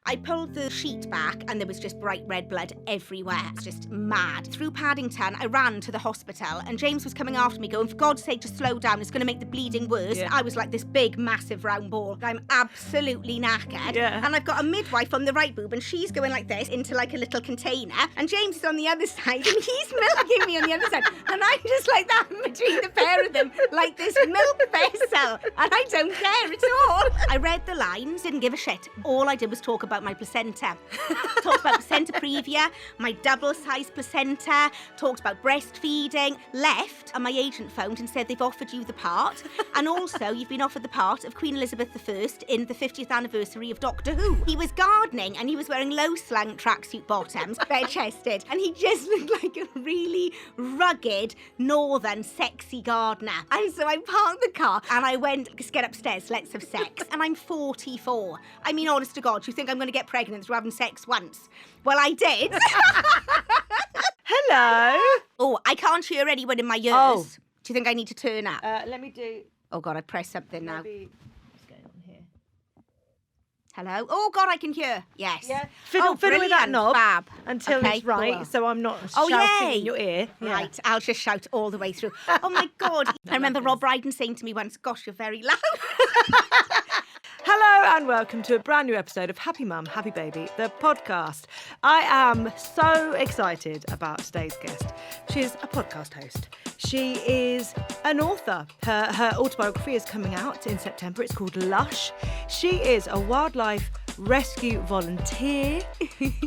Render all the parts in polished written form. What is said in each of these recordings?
I pulled the sheet back and there was just bright red blood everywhere. It's just mad. Through Paddington, I ran to the hospital and James was coming after me going, for God's sake, just slow down. It's going to make the bleeding worse. Yeah. I was like this big, massive round ball. I'm absolutely knackered. Yeah. And I've got a midwife on the right boob and she's going like this into like a little container. And James is on the other side and he's milking me on the other side. And I'm just like that between the pair of them, like this milk vessel. And I don't care at all. I read the lines, didn't give a shit. All I did was talk about my placenta. Talked about placenta praevia, my double-sized placenta, talked about breastfeeding, left, and my agent phoned and said they've offered you the part, and also you've been offered the part of Queen Elizabeth I in the 50th anniversary of Doctor Who. He was gardening and he was wearing low-slung tracksuit bottoms, bare-chested, and he just looked like a really rugged, northern, sexy gardener. And so I parked the car and I went, let's get upstairs, let's have sex. And I'm 44. I mean, honest to God, do you think I'm going to get pregnant through having sex once? Well, I did. Hello. Oh, I can't hear anyone in my ears. Oh. Do you think I need to turn up? Let me do... Oh, God, I pressed something now. What's going on here? Hello? Oh, God, I can hear. Yes. Yeah. Fiddle with that brilliant. knob Fab. until Okay, it's right, cool. so I'm not Oh, shouting yay. in your ear. Yeah. Right, I'll just shout all the way through. Oh, my God. I remember Rob Brydon saying to me once, gosh, you're very loud. Hello and welcome to a brand new episode of Happy Mum, Happy Baby, the podcast. I am so excited about today's guest. She's a podcast host. She is an author. Her autobiography is coming out in September. It's called Lush. She is a wildlife rescue volunteer.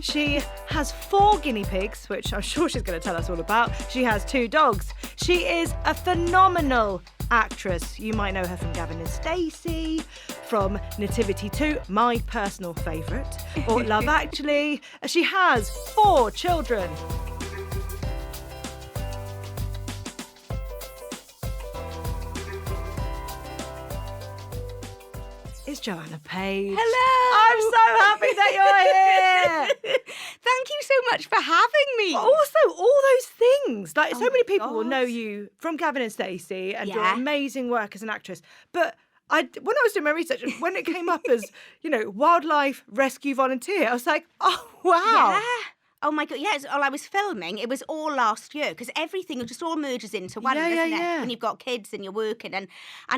She has 4 guinea pigs, which I'm sure she's going to tell us all about. She has 2 dogs. She is a phenomenal actress. You might know her from Gavin Stacey, from Nativity 2, my personal favourite, or Love Actually. She has 4 children. It's Joanna Page. Hello. I'm so happy that you're here. Thank you so much for having me. Also, all those things. Like, so many people will God. know you from Gavin and Stacey and your Yeah. amazing work as an actress. But when I was doing my research, when it came up as, wildlife rescue volunteer, I was like, oh, wow. Yeah. Oh my God, yes. Well, I was filming. It was all last year because everything just all merges into one, doesn't it? When you've got kids and you're working. And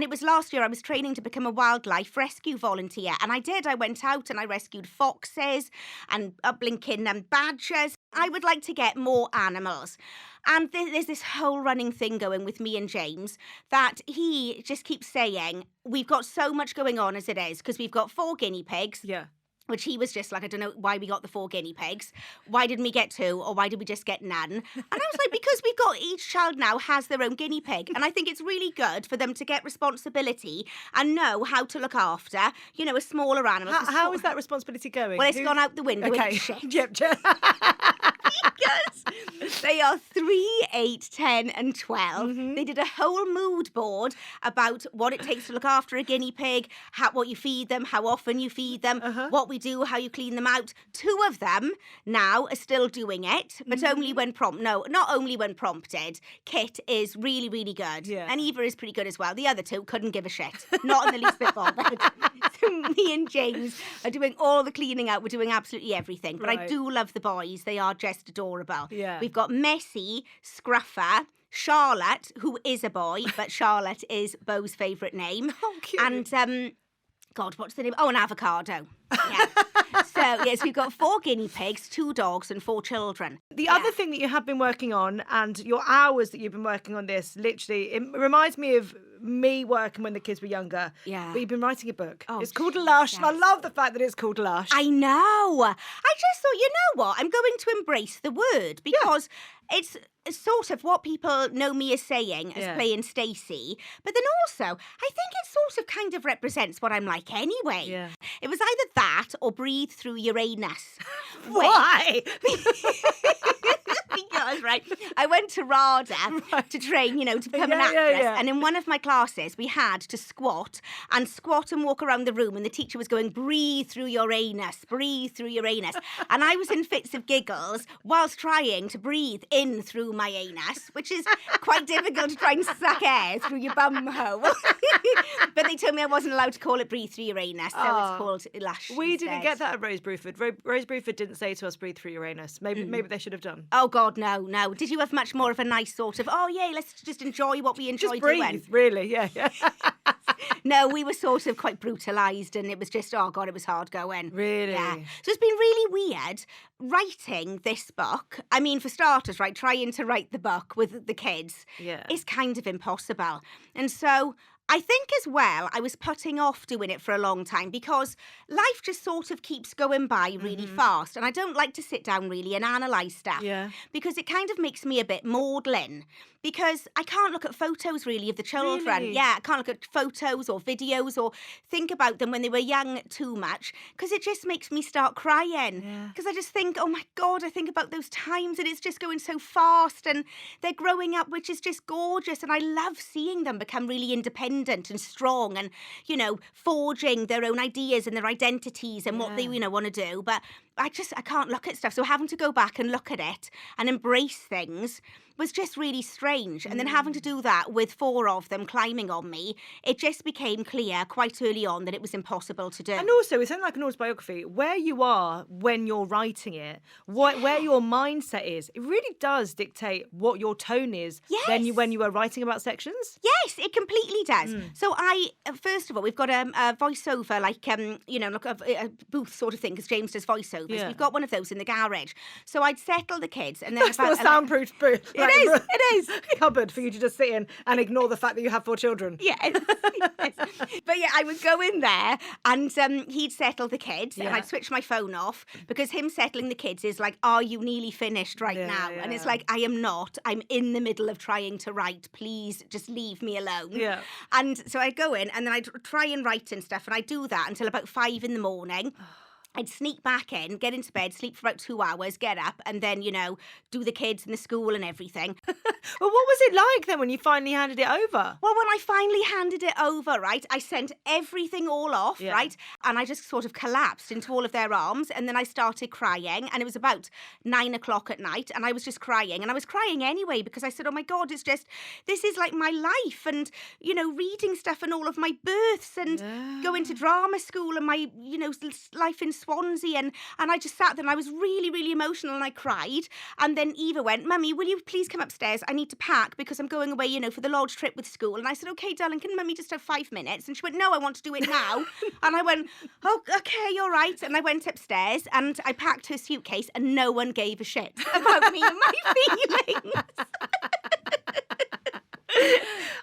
it was last year I was training to become a wildlife rescue volunteer. And I did. I went out and I rescued foxes and blinking badgers. I would like to get more animals. And there's this whole running thing going with me and James that he just keeps saying, we've got so much going on as it is because we've got 4 guinea pigs. Yeah. Which he was just like, I don't know why we got the 4 guinea pigs. Why didn't we get 2 or why did we just get none? And I was like, because we've got each child now has their own guinea pig. And I think it's really good for them to get responsibility and know how to look after, a smaller animal. How is that responsibility going? Well, it's gone out the window. Okay. Shit. Yep. Because they are 3, 8, 10 and 12. Mm-hmm. They did a whole mood board about what it takes to look after a guinea pig, what you feed them, how often you feed them, what we do, how you clean them out. 2 of them now are still doing it, but only when prompted. No, not only when prompted. Kit is really, really good. Yeah. And Eva is pretty good as well. The other 2 couldn't give a shit. Not in the least bit bothered. So me and James are doing all the cleaning out. We're doing absolutely everything. But I do love the boys. They are just adorable. Yeah. We've got Messi, Scruffer, Charlotte, who is a boy, but Charlotte is Beau's favourite name. Oh, cute. And, God, what's the name? Oh, an avocado. Yeah. So, yes, we've got 4 guinea pigs, 2 dogs and 4 children. The other thing that you have been working on and your hours that you've been working on this, literally, it reminds me of me working when the kids were younger. Yeah. But you've been writing a book. Oh, it's called Lush. Yes. And I love the fact that it's called Lush. I know. I just thought, you know what? I'm going to embrace the word because it's sort of what people know me as saying, as playing Stacey. But then also, I think it sort of kind of represents what I'm like anyway. Yeah. It was either that or breathe through Uranus. Why? Because that was right. I went to RADA to train, to become an actress. Yeah. And in one of my classes, we had to squat and walk around the room. And the teacher was going, breathe through your anus, breathe through your anus. And I was in fits of giggles whilst trying to breathe in through my anus, which is quite difficult to try and suck air through your bum hole. But they told me I wasn't allowed to call it breathe through your anus, so it's called Lush. We instead. didn't get that at Rose Bruford. Rose Bruford didn't say to us breathe through your anus. Maybe they should have done. Oh, God, no. Did you have much more of a nice sort of, let's just enjoy what we enjoy Just breathe, doing? really, yeah. No, we were sort of quite brutalised and it was just, oh God, it was hard going. Really? Yeah. So it's been really weird writing this book. I mean, for starters, right, trying to write the book with the kids is kind of impossible. And so I think as well, I was putting off doing it for a long time because life just sort of keeps going by really fast. And I don't like to sit down really and analyse stuff because it kind of makes me a bit maudlin. Because I can't look at photos really of the children. Really? Yeah, I can't look at photos or videos or think about them when they were young too much because it just makes me start crying. Because I just think, oh my God, I think about those times and it's just going so fast and they're growing up, which is just gorgeous. And I love seeing them become really independent and strong and, forging their own ideas and their identities and what they, want to do. But I can't look at stuff. So having to go back and look at it and embrace things was just really strange. And then having to do that with 4 of them climbing on me, it just became clear quite early on that it was impossible to do. And also, it's like an autobiography. Where you are when you're writing it, where your mindset is, it really does dictate what your tone is when you are writing about sections. Yes, it completely does. So first of all, we've got a voiceover, like a booth sort of thing, because James does voiceovers. Yeah. We've got one of those in the garage. So I'd settle the kids, and then That's not a soundproof booth. It is. Cupboard for you to just sit in and ignore the fact that you have 4 children. Yes. But I would go in there and he'd settle the kids and I'd switch my phone off because him settling the kids is like, are you nearly finished right now? And it's like, I am not. I'm in the middle of trying to write. Please just leave me alone. Yeah. And so I'd go in and then I'd try and write and stuff and I'd do that until about 5 a.m. I'd sneak back in, get into bed, sleep for about 2 hours, get up, and then, do the kids and the school and everything. Well, what was it like then when you finally handed it over? Well, when I finally handed it over, right, I sent everything all off, right, and I just sort of collapsed into all of their arms, and then I started crying, and it was about 9 o'clock at night, and I was just crying, and I was crying anyway, because I said, oh my God, this is like my life, and, reading stuff and all of my births, and going to drama school, and my, life in Swansea, and I just sat there, and I was really, really emotional, and I cried, and then Eva went, Mummy, will you please come upstairs? I need to pack because I'm going away, for the lodge trip with school. And I said, okay, darling, can Mummy just have 5 minutes? And she went, no, I want to do it now. And I went, oh, okay, all right. And I went upstairs and I packed her suitcase and no one gave a shit about me and my feelings.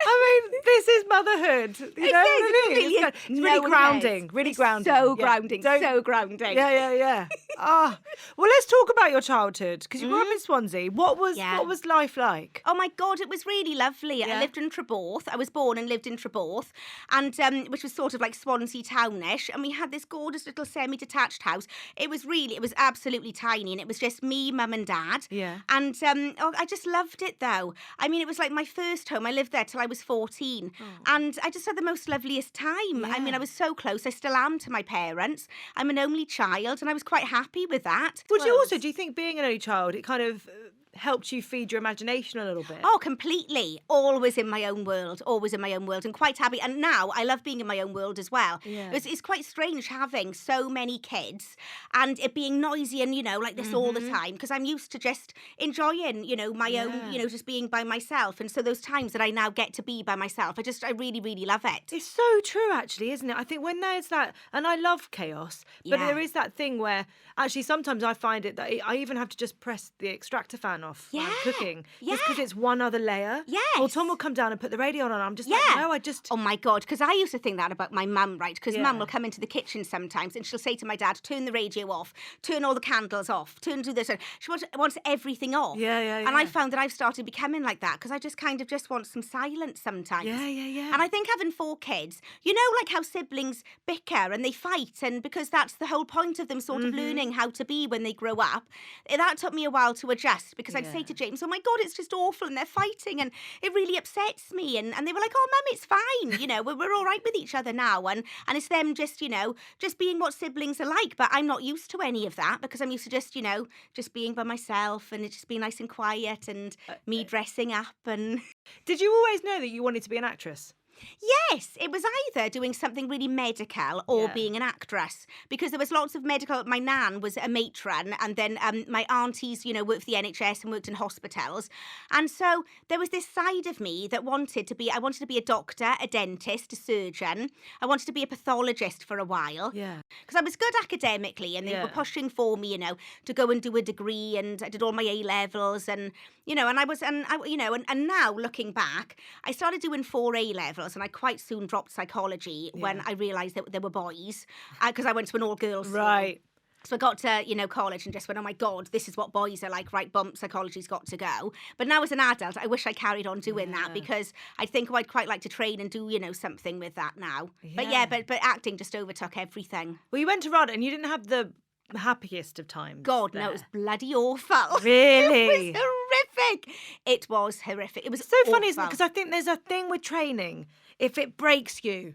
I mean, this is motherhood. You know what I mean? It's really grounding. Really grounding. So grounding. So grounding. Yeah. Well, let's talk about your childhood because you grew up in Swansea. What was life like? Oh my God, it was really lovely. Yeah. I lived in Treborth. I was born and lived in Treborth, and which was sort of like Swansea townish. And we had this gorgeous little semi-detached house. It was absolutely tiny, and it was just me, Mum, and Dad. Yeah. And I just loved it though. I mean, it was like my first home. I lived there till I was 14, and I just had the most loveliest time. Yeah. I mean, I was so close. I still am to my parents. I'm an only child, and I was quite happy with that. Do you think being an only child, it kind of helped you feed your imagination a little bit? Oh, completely. Always in my own world, and quite happy. And now I love being in my own world as well. Yeah. It's quite strange having so many kids and it being noisy and, like this all the time, because I'm used to just enjoying, my own, just being by myself. And so those times that I now get to be by myself, I really, really love it. It's so true, actually, isn't it? I think when there's that, and I love chaos, but there is that thing where actually sometimes I find it that I even have to just press the extractor fan off while I'm cooking. Just because it's one other layer. Yes. Or Tom will come down and put the radio on and I'm just like, no, I just... Oh my God, because I used to think that about my mum, right? Because Mum will come into the kitchen sometimes and she'll say to my dad, turn the radio off, turn all the candles off, do this. She wants everything off. Yeah. And I found that I've started becoming like that because I just kind of just want some silence sometimes. Yeah. And I think having 4 kids, like how siblings bicker and they fight, and because that's the whole point of them sort of learning how to be when they grow up, that took me a while to adjust because I'd say to James, oh my God, it's just awful and they're fighting and it really upsets me. And they were like, oh, Mum, it's fine. You know, we're all right with each other now. And it's them just, you know, just being what siblings are like. But I'm not used to any of that because I'm used to just, you know, just being by myself and it just being nice and quiet and me dressing up. And Did you always know that you wanted to be an actress? yes, it was either doing something really medical or being an actress because there was lots of medical. My nan was a matron and then my aunties, you know, worked for the NHS and worked in hospitals. And so there was this side of me that I wanted to be a doctor, a dentist, a surgeon. I wanted to be a pathologist for a while. Yeah. Because I was good academically and they were pushing for me, you know, to go and do a degree and I did all my A-levels and, you know, and now looking back, I started doing 4 A-levels and I quite soon dropped psychology when I realised that there were boys because I went to an all-girls school. Right. So I got to, you know, college and just went, oh my God, this is what boys are like, right, bump, psychology's got to go. But now as an adult, I wish I carried on doing that because I think I'd quite like to train and do, you know, something with that now. Yeah. But acting just overtook everything. Well, you went to RADA and you didn't have the happiest of times. God, there. no, it was bloody awful. Really? It was horrific. It was horrific. It was so awful. funny, isn't it? Because I think there's a thing with training. If it breaks you,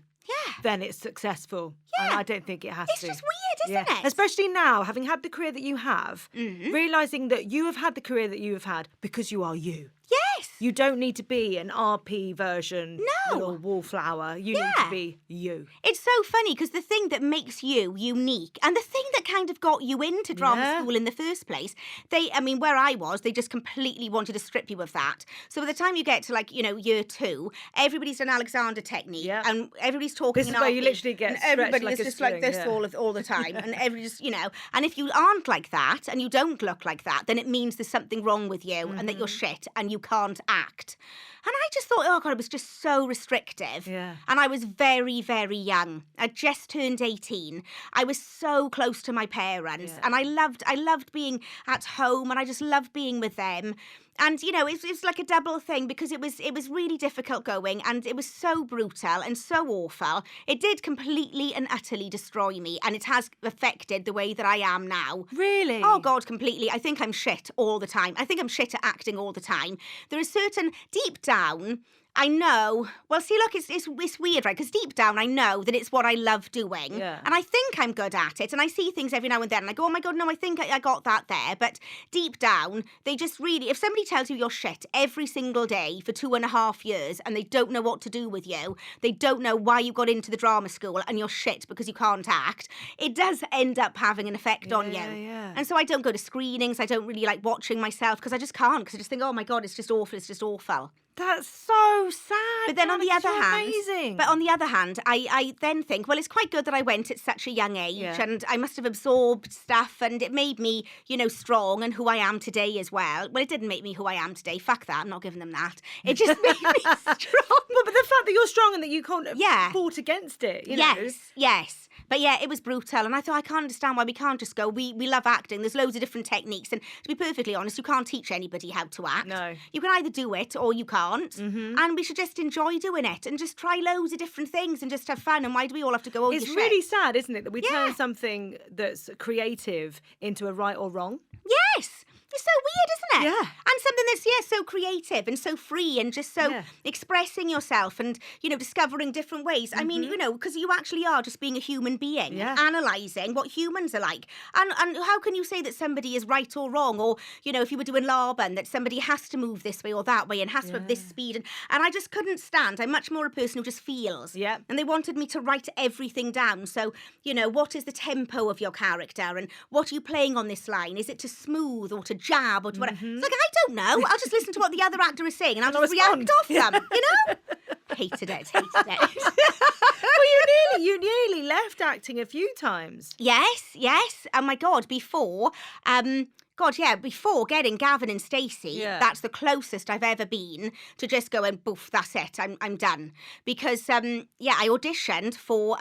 then it's successful. Yeah. And I don't think it has It's to. just weird, isn't it? Especially now, having had the career that you have, realising that you have had the career that you have had because you are you. Yes. You don't need to be an RP version, No. little wallflower. You need to be you. It's so funny because the thing that makes you unique and the thing that kind of got you into drama school in the first place, where I was, they just completely wanted to strip you of that. So by the time you get to like, you know, year 2, everybody's done Alexander technique and everybody's talking This in is where RP, you literally get and stretched everybody like is a just string, like this all the time. And everybody's, you know, and if you aren't like that and you don't look like that, then it means there's something wrong with you and that you're shit and you can't act. And I just thought, oh God, it was just so restrictive. Yeah. And I was very, very young. I just turned 18. I was so close to my parents. And I loved being at home and I just loved being with them. And, you know, it's like a double thing because it was really difficult going and it was so brutal and so awful. It did completely and utterly destroy me and it has affected the way that I am now. Really? Oh, God, completely. I think I'm shit all the time. I think I'm shit at acting all the time. There is certain, deep down, I know, well, see, look, it's weird, right? Because deep down, I know that it's what I love doing. Yeah. And I think I'm good at it. And I see things every now and then. And I go, oh, my God, no, I think I got that there. But deep down, they just really, if somebody tells you you're shit every single day for 2.5 years and they don't know what to do with you, they don't know why you got into the drama school and you're shit because you can't act, it does end up having an effect on you. Yeah. And so I don't go to screenings. I don't really like watching myself because I just can't. Because I just think, oh, my God, it's just awful. It's just awful. That's so sad. But then on the other hand, amazing. But on the other hand, I then think, well, it's quite good that I went at such a young age and I must have absorbed stuff and it made me, you know, strong and who I am today as well. Well, it didn't make me who I am today. Fuck that. I'm not giving them that. It just made me strong. But the fact that you're strong and that you can't fought against it, you know. Yes. But yeah, it was brutal. And I thought, I can't understand why we can't just go, we love acting. There's loads of different techniques. And to be perfectly honest, you can't teach anybody how to act. No. You can either do it or you can't. And we should just enjoy doing it and just try loads of different things and just have fun. And why do we all have to go, oh, It's you're really shit? sad, isn't it, that we turn something that's creative into a right or wrong? Yes. It's so weird, isn't it? Yeah. And something that's, so creative and so free and just so expressing yourself and, you know, discovering different ways. I mean, you know, because you actually are just being a human being, analysing what humans are like. And how can you say that somebody is right or wrong? Or, you know, if you were doing Laban, that somebody has to move this way or that way and has to have this speed. And I just couldn't stand. I'm much more a person who just feels. Yeah. And they wanted me to write everything down. So, you know, what is the tempo of your character? And what are you playing on this line? Is it to smooth or to jab or to whatever? It's like, I don't know. I'll just listen to what the other actor is saying and I'll just react off them, you know? Hated it. Well, you nearly left acting a few times. Yes. Oh my God, before getting Gavin and Stacey, that's the closest I've ever been to just going, boof, that's it, I'm done. Because, I auditioned for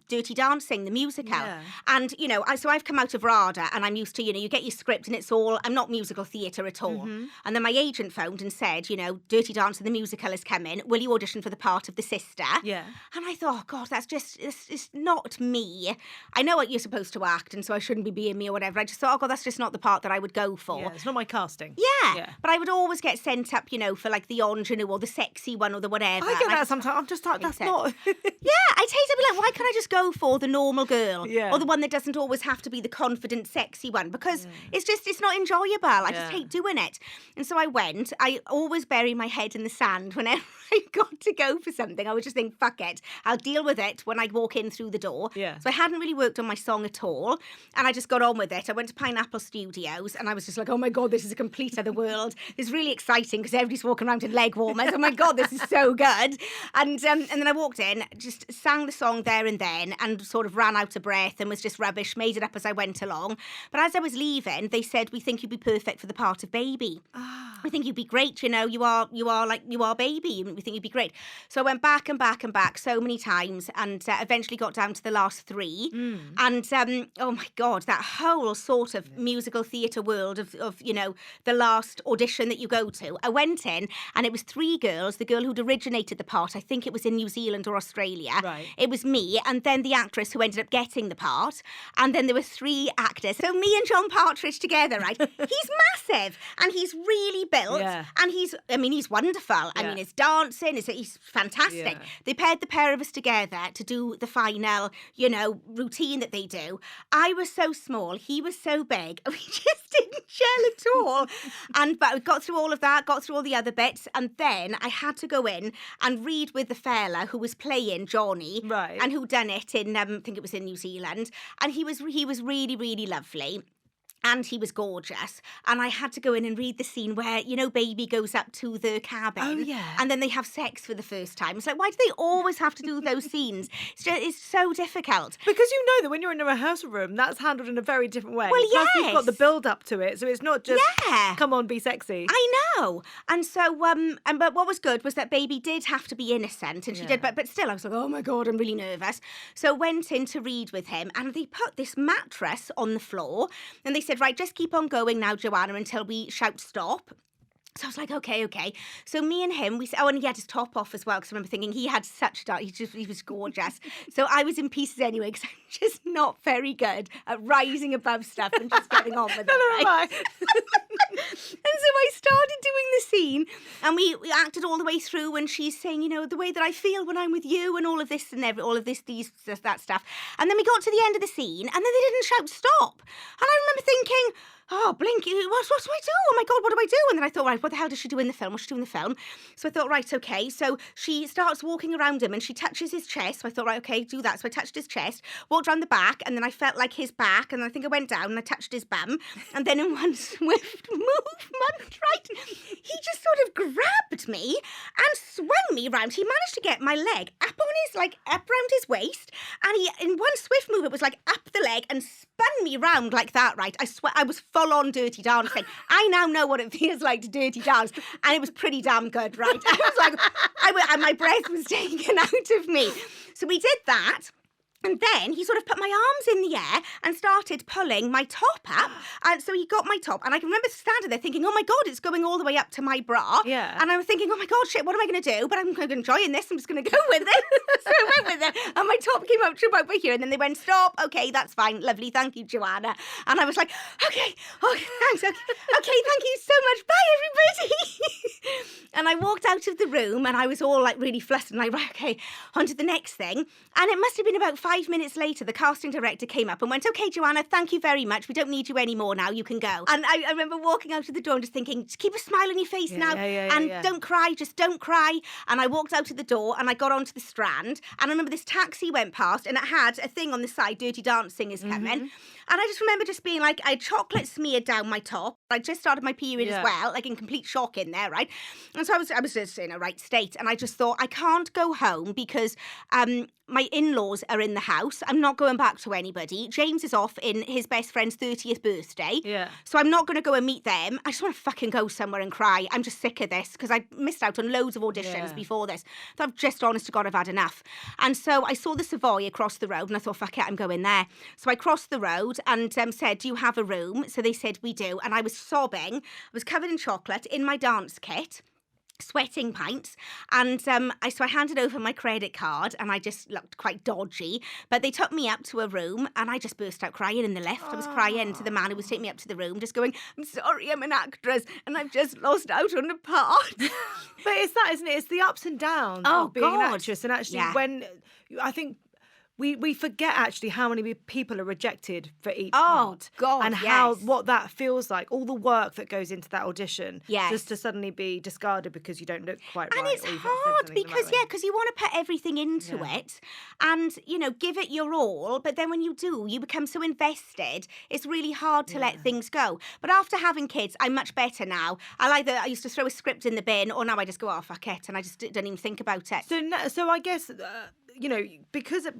Dirty Dancing, the musical. Yeah. And, you know, so I've come out of RADA and I'm used to, you know, you get your script and it's all, I'm not musical theatre at all. And then my agent phoned and said, you know, Dirty Dancing, the musical has come in. Will you audition for the part of the sister? Yeah. And I thought, oh, God, that's just, it's not me. I know what you're supposed to act and so I shouldn't be being me or whatever. I just thought, oh, God, that's just not the part that I I would go for. Yeah, it's not my casting. Yeah. But I would always get sent up, for like the ingenue or the sexy one or the whatever. I get that sometimes. I'm just like, that's not... Yeah, I'd hate to be like, why can't I just go for the normal girl? Yeah. Or the one that doesn't always have to be the confident, sexy one, because it's not enjoyable. I just hate doing it. And so I went. I always bury my head in the sand whenever I got to go for something. I would just think, fuck it. I'll deal with it when I walk in through the door. Yeah. So I hadn't really worked on my song at all. And I just got on with it. I went to Pineapple Studios and I was just like, oh my God, this is a complete other world. It's really exciting because everybody's walking around in leg warmers. Oh my God, this is so good. And then I walked in, just sang the song there and then and sort of ran out of breath and was just rubbish, made it up as I went along. But as I was leaving, they said, we think you'd be perfect for the part of baby. We think you'd be great, you are baby. We think you'd be great. So I went back and back and back so many times and eventually got down to the last 3. And oh my God, that whole sort of musical theatre world of the last audition that you go to. I went in and it was 3 girls. The girl who'd originated the part, I think it was in New Zealand or Australia. Right. It was me and then the actress who ended up getting the part. And then there were 3 actors. So me and John Partridge together, right? He's massive and he's really built and he's wonderful. I mean, his dancing, he's fantastic. Yeah. They paired the pair of us together to do the final, routine that they do. I was so small, he was so big. We just didn't gel at all. But I got through all of that, got through all the other bits, and then I had to go in and read with the fella who was playing Johnny, right, and who done it in, I think it was in New Zealand, and he was really, really lovely. And he was gorgeous. And I had to go in and read the scene where, baby goes up to the cabin. Oh, yeah. And then they have sex for the first time. It's like, why do they always have to do those scenes? It's so difficult. Because you know that when you're in a rehearsal room, that's handled in a very different way. Well, Plus, yes. you've got the build-up to it, so it's not just, come on, be sexy. I know. And so, but what was good was that baby did have to be innocent, and she did, but still, I was like, oh my God, I'm really nervous. So went in to read with him, and they put this mattress on the floor, and they said, right, just keep on going now, Joanna, until we shout stop. So I was like, okay. So me and him, and he had his top off as well, because I remember thinking he had such dark, he was gorgeous. So I was in pieces anyway, because I'm just not very good at rising above stuff and just getting on with it. Right? And so I started doing the scene, and we acted all the way through, and she's saying, the way that I feel when I'm with you, and all of this and all of this, that stuff. And then we got to the end of the scene, and then they didn't shout stop. And I remember thinking, oh, Blinky, what do I do? Oh my God, what do I do? And then I thought, right, what the hell does she do in the film? What's she do in the film? So I thought, right, okay. So she starts walking around him and she touches his chest. So I thought, right, okay, do that. So I touched his chest, walked around the back, and then I felt like his back, and I think I went down and I touched his bum. And then in one swift movement, right, he just sort of grabbed me and swung me round. He managed to get my leg up round his waist, and he, in one swift move, it was like up the leg and spun me round like that, right? I swear, I was full on Dirty Dancing. I now know what it feels like to dirty dance, and it was pretty damn good, right? I was like, and my breath was taken out of me. So we did that. And then he sort of put my arms in the air and started pulling my top up. And so he got my top. And I can remember standing there thinking, oh my God, it's going all the way up to my bra. Yeah. And I was thinking, oh my God, shit, what am I going to do? But I'm enjoying this. I'm just going to go with it. So I went with it. And my top came up to about here. And then they went, stop. Okay, that's fine. Lovely. Thank you, Joanna. And I was like, okay, thanks. Okay, thank you so much. Bye, everybody. And I walked out of the room and I was all like really flustered. And right, okay, on to the next thing. And it must have been about 5 minutes later, the casting director came up and went, okay, Joanna, thank you very much. We don't need you anymore now. You can go. And I remember walking out of the door and just thinking, just keep a smile on your face now. Don't cry. Just don't cry. And I walked out of the door and I got onto the Strand. And I remember this taxi went past and it had a thing on the side, Dirty Dancing is coming. And I just remember just being like, I had chocolate smeared down my top. I just started my period as well, like in complete shock in there, right? And so I was just in a right state. And I just thought, I can't go home because my in-laws are in the house. I'm not going back to anybody. James is off in his best friend's 30th birthday. Yeah. So I'm not going to go and meet them. I just want to fucking go somewhere and cry. I'm just sick of this because I missed out on loads of auditions before this. So I've just, honest to God, I've had enough. And so I saw the Savoy across the road and I thought, fuck it, I'm going there. So I crossed the road and said, do you have a room? So they said, we do. And I was sobbing. I was covered in chocolate in my dance kit. sweating pints, and so I handed over my credit card, and I just looked quite dodgy, but they took me up to a room, and I just burst out crying in the lift. I was crying to the man who was taking me up to the room, just going, I'm sorry, I'm an actress, and I've just lost out on a part. But it's that, isn't it? It's the ups and downs of being an actress, and actually when, I think, we forget actually how many people are rejected for each part. God, and what that feels like, all the work that goes into that audition, just to suddenly be discarded because you don't look quite right. And it's hard because you want to put everything into it and, give it your all. But then when you do, you become so invested, it's really hard to let things go. But after having kids, I'm much better now. I used to throw a script in the bin, or now I just go, oh, fuck it, and I just don't even think about it. So I guess... because of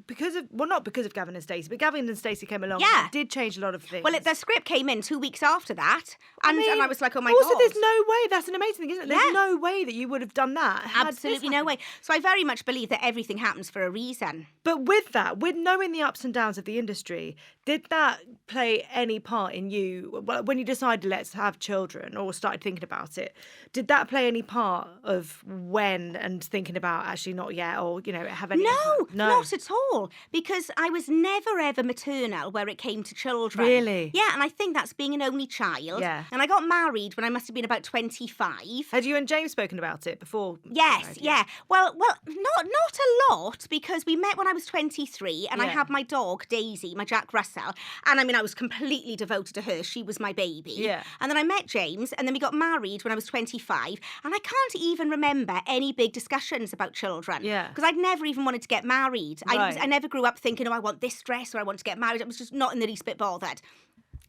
not because of Gavin and Stacey, but Gavin and Stacey came along. Yeah. It did change a lot of things. Well, the script came in 2 weeks after that, and I was like, oh my God. God. There's no way. That's an amazing thing, isn't it? There's no way that you would have done that. Absolutely no way. So I very much believe that everything happens for a reason. But with knowing the ups and downs of the industry, did that play any part in you when you decided let's have children or started thinking about it? Did that play any part of when and thinking about actually not yet, or have any? No, not at all. Because I was never ever maternal where it came to children. Really? Yeah, and I think that's being an only child. Yeah. And I got married when I must have been about 25. Had you and James spoken about it before? Yes, yeah. Well, not a lot, because we met when I was 23, and I had my dog Daisy, my Jack Russell, and I was completely devoted to her. She was my baby. Yeah. And then I met James, and then we got married when I was 25, and I can't even remember any big discussions about children. Yeah. Because I'd never even wanted to get married. Right. I never grew up thinking, I want this dress, or I want to get married. I was just not in the least bit bothered.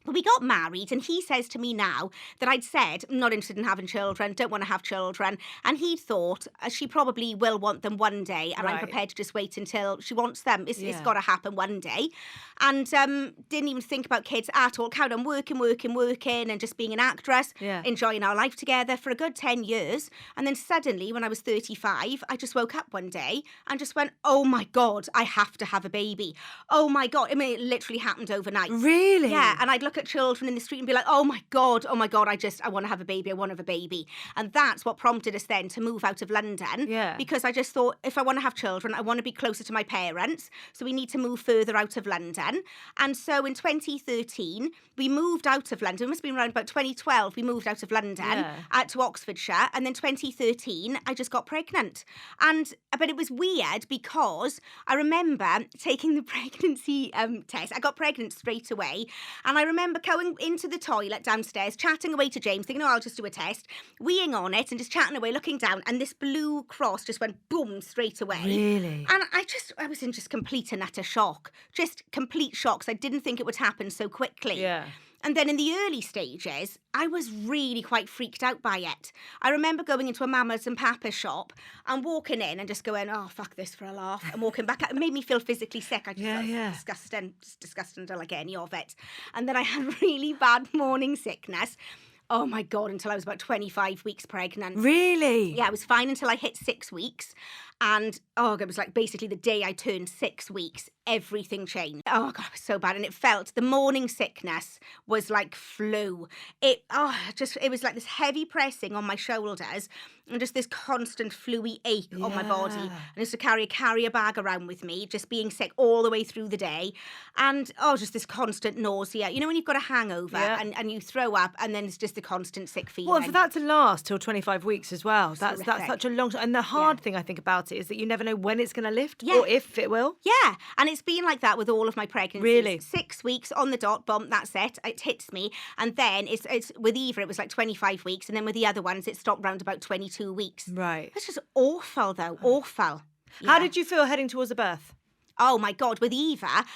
But we got married, and he says to me now that I'd said, I'm not interested in having children, don't want to have children. And he thought, she probably will want them one day, and I'm prepared to just wait until she wants them. It's got to happen one day. And didn't even think about kids at all. Carried on working, and just being an actress, enjoying our life together for a good 10 years. And then suddenly, when I was 35, I just woke up one day and just went, oh my God, I have to have a baby. Oh my God. I mean, it literally happened overnight. Really? Yeah, and I'd look at children in the street and be like, oh my God, I want to have a baby, I want to have a baby. And that's what prompted us then to move out of London. Yeah. Because I just thought, if I want to have children, I want to be closer to my parents, so we need to move further out of London. And so in 2013, we moved out of London. It must have been around about 2012, we moved out of London to Oxfordshire. And then 2013, I just got pregnant. But it was weird because I remember taking the pregnancy test. I got pregnant straight away. And I remember going into the toilet downstairs, chatting away to James, thinking, I'll just do a test, weeing on it and just chatting away, looking down, and this blue cross just went boom straight away. Really? And I was in just complete and utter shock. Just complete shock, because I didn't think it would happen so quickly. Yeah. And then in the early stages, I was really quite freaked out by it. I remember going into a Mamas and Papas shop and walking in and just going, oh, fuck this for a laugh, and walking back out. It made me feel physically sick. I just felt disgusting, don't like any of it. And then I had really bad morning sickness. Oh my God, until I was about 25 weeks pregnant. Really? Yeah, I was fine until I hit 6 weeks. And, it was like basically the day I turned 6 weeks, everything changed. Oh God, it was so bad. And it felt, the morning sickness was like flu. It was like this heavy pressing on my shoulders and just this constant fluey ache on my body. And I used to carry a carrier bag around with me, just being sick all the way through the day. And, just this constant nausea. You know when you've got a hangover and you throw up, and then it's just the constant sick feeling. Well, for that to last till 25 weeks as well, that's such a long time. And the hard thing I think about it is that you never know when it's going to lift or if it will. Yeah, and it's been like that with all of my pregnancies. Really? 6 weeks on the dot, bump, that's it. It hits me. And then it's with Eva, it was like 25 weeks. And then with the other ones, it stopped round about 22 weeks. Right. It's just awful, though. Awful. How did you feel heading towards the birth? Oh my God, with Eva,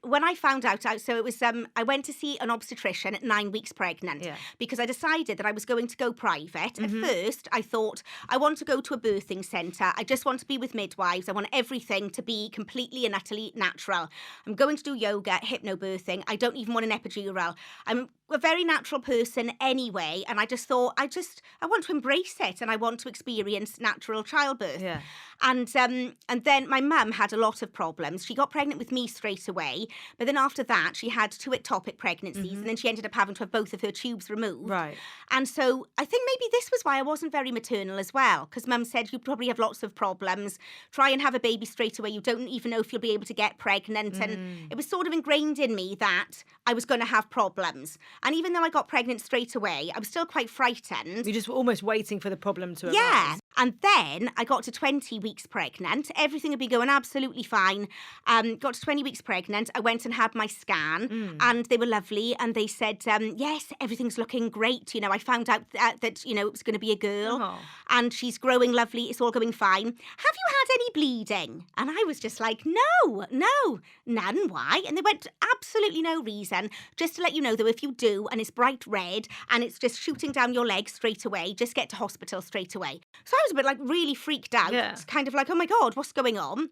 when I found out, so it was, I went to see an obstetrician at 9 weeks pregnant because I decided that I was going to go private. Mm-hmm. At first, I thought, I want to go to a birthing centre. I just want to be with midwives. I want everything to be completely and utterly natural. I'm going to do yoga, hypnobirthing. I don't even want an epidural. I'm a very natural person anyway, and I just thought, I want to embrace it, and I want to experience natural childbirth. Yeah. And then my mum had a lot of problems. She got pregnant with me straight away, but then after that she had 2 ectopic pregnancies, and then she ended up having to have both of her tubes removed. Right. And so I think maybe this was why I wasn't very maternal as well, because mum said you probably have lots of problems. Try and have a baby straight away. You don't even know if you'll be able to get pregnant. And it was sort of ingrained in me that I was going to have problems. And even though I got pregnant straight away, I was still quite frightened. You're just almost waiting for the problem to arise. Yeah. And then I got to 20 weeks pregnant. Everything had been going absolutely fine. Got to 20 weeks pregnant. I went and had my scan and they were lovely. And they said, yes, everything's looking great. You know, I found out that, you know, it was going to be a girl and she's growing lovely. It's all going fine. Have you had any bleeding? And I was just like, no, none. Why? And they went, absolutely no reason. Just to let you know, though, if you do and it's bright red and it's just shooting down your legs straight away, just get to hospital straight away. So I was a bit like really freaked out. Yeah. It's kind of like, oh my God, what's going on?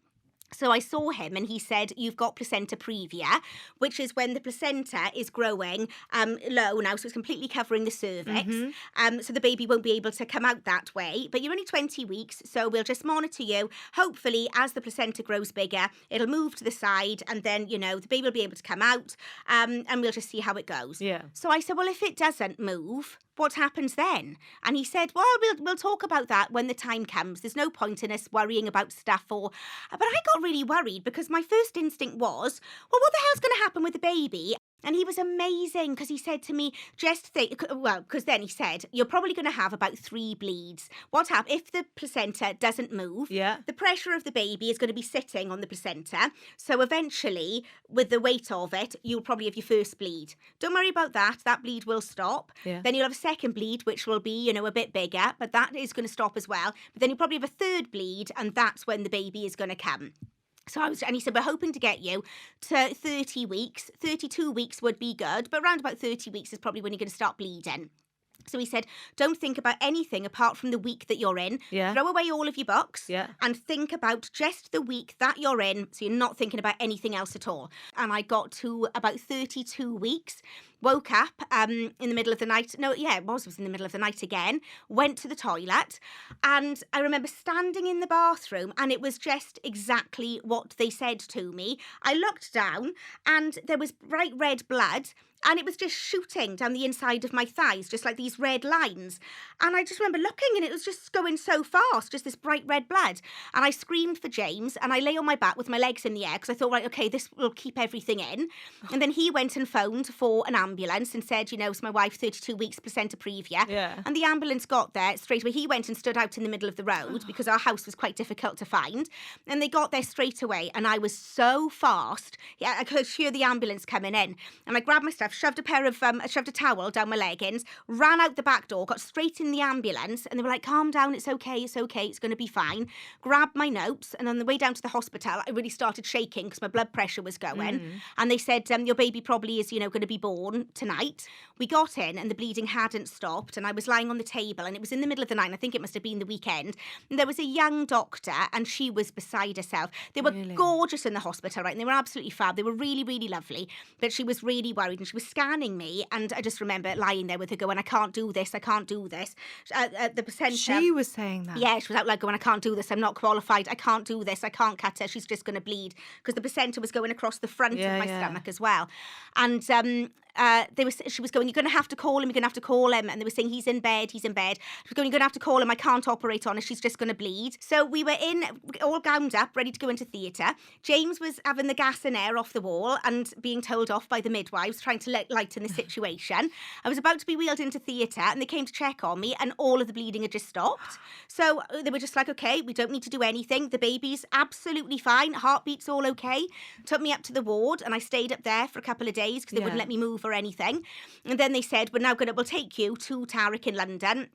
So I saw him and he said, you've got placenta praevia, which is when the placenta is growing low now, so it's completely covering the cervix. So the baby won't be able to come out that way. But you're only 20 weeks, so we'll just monitor you. Hopefully, as the placenta grows bigger, it'll move to the side and then, you know, the baby will be able to come out and we'll just see how it goes. Yeah. So I said, well, if it doesn't move, what happens then? And he said, well, we'll talk about that when the time comes. There's no point in us worrying about stuff but I got really worried because my first instinct was, well, what the hell's going to happen with the baby? And he was amazing because he said to me, just think, well, because then he said, you're probably going to have about 3 bleeds. What happens if the placenta doesn't move? Yeah. The pressure of the baby is going to be sitting on the placenta. So eventually, with the weight of it, you'll probably have your first bleed. Don't worry about that. That bleed will stop. Yeah. Then you'll have a second bleed, which will be, you know, a bit bigger, but that is going to stop as well. But then you'll probably have a third bleed, and that's when the baby is going to come. And he said, we're hoping to get you to 30 weeks. 32 weeks would be good, but around about 30 weeks is probably when you're going to start bleeding. So he said, don't think about anything apart from the week that you're in. Yeah. Throw away all of your books and think about just the week that you're in. So you're not thinking about anything else at all. And I got to about 32 weeks. Woke up in the middle of the night. No, yeah, it was in the middle of the night again. Went to the toilet. And I remember standing in the bathroom and it was just exactly what they said to me. I looked down and there was bright red blood. And it was just shooting down the inside of my thighs, just like these red lines. And I just remember looking and it was just going so fast, just this bright red blood. And I screamed for James and I lay on my back with my legs in the air because I thought, right, okay, this will keep everything in. And then he went and phoned for an ambulance and said, you know, it's my wife, 32 weeks, placenta praevia. Yeah. And the ambulance got there straight away. He went and stood out in the middle of the road because our house was quite difficult to find. And they got there straight away and I was so fast. Yeah, I could hear the ambulance coming in. And I grabbed my stuff, shoved a towel down my leggings, ran out the back door, got straight in the ambulance, and they were like, calm down, it's okay, it's going to be fine. Grabbed my notes, and on the way down to the hospital, I really started shaking because my blood pressure was going. And they said, your baby probably is, you know, going to be born tonight. We got in, and the bleeding hadn't stopped, and I was lying on the table, and it was in the middle of the night, and I think it must have been the weekend, and there was a young doctor, and she was beside herself. They were gorgeous in the hospital, right, and they were absolutely fab. They were really, really lovely, but she was really worried, and she was scanning me, and I just remember lying there with her going, I can't do this. The placenta. She was saying that? Yeah, she was out like going, I can't do this, I'm not qualified, I can't do this, I can't cut her, she's just going to bleed, because the placenta was going across the front of my stomach as well. And she was going, you're going to have to call him, and they were saying, he's in bed. She was going, you're going to have to call him, I can't operate on her, she's just going to bleed. So we were all gowned up, ready to go into theatre. James was having the gas and air off the wall and being told off by the midwives, trying to lighten the situation. I was about to be wheeled into theatre and they came to check on me and all of the bleeding had just stopped. So they were just like, okay, we don't need to do anything. The baby's absolutely fine. Heartbeat's all okay. Took me up to the ward and I stayed up there for a couple of days because they wouldn't let me move or anything. And then they said, we'll take you to Tarek in London.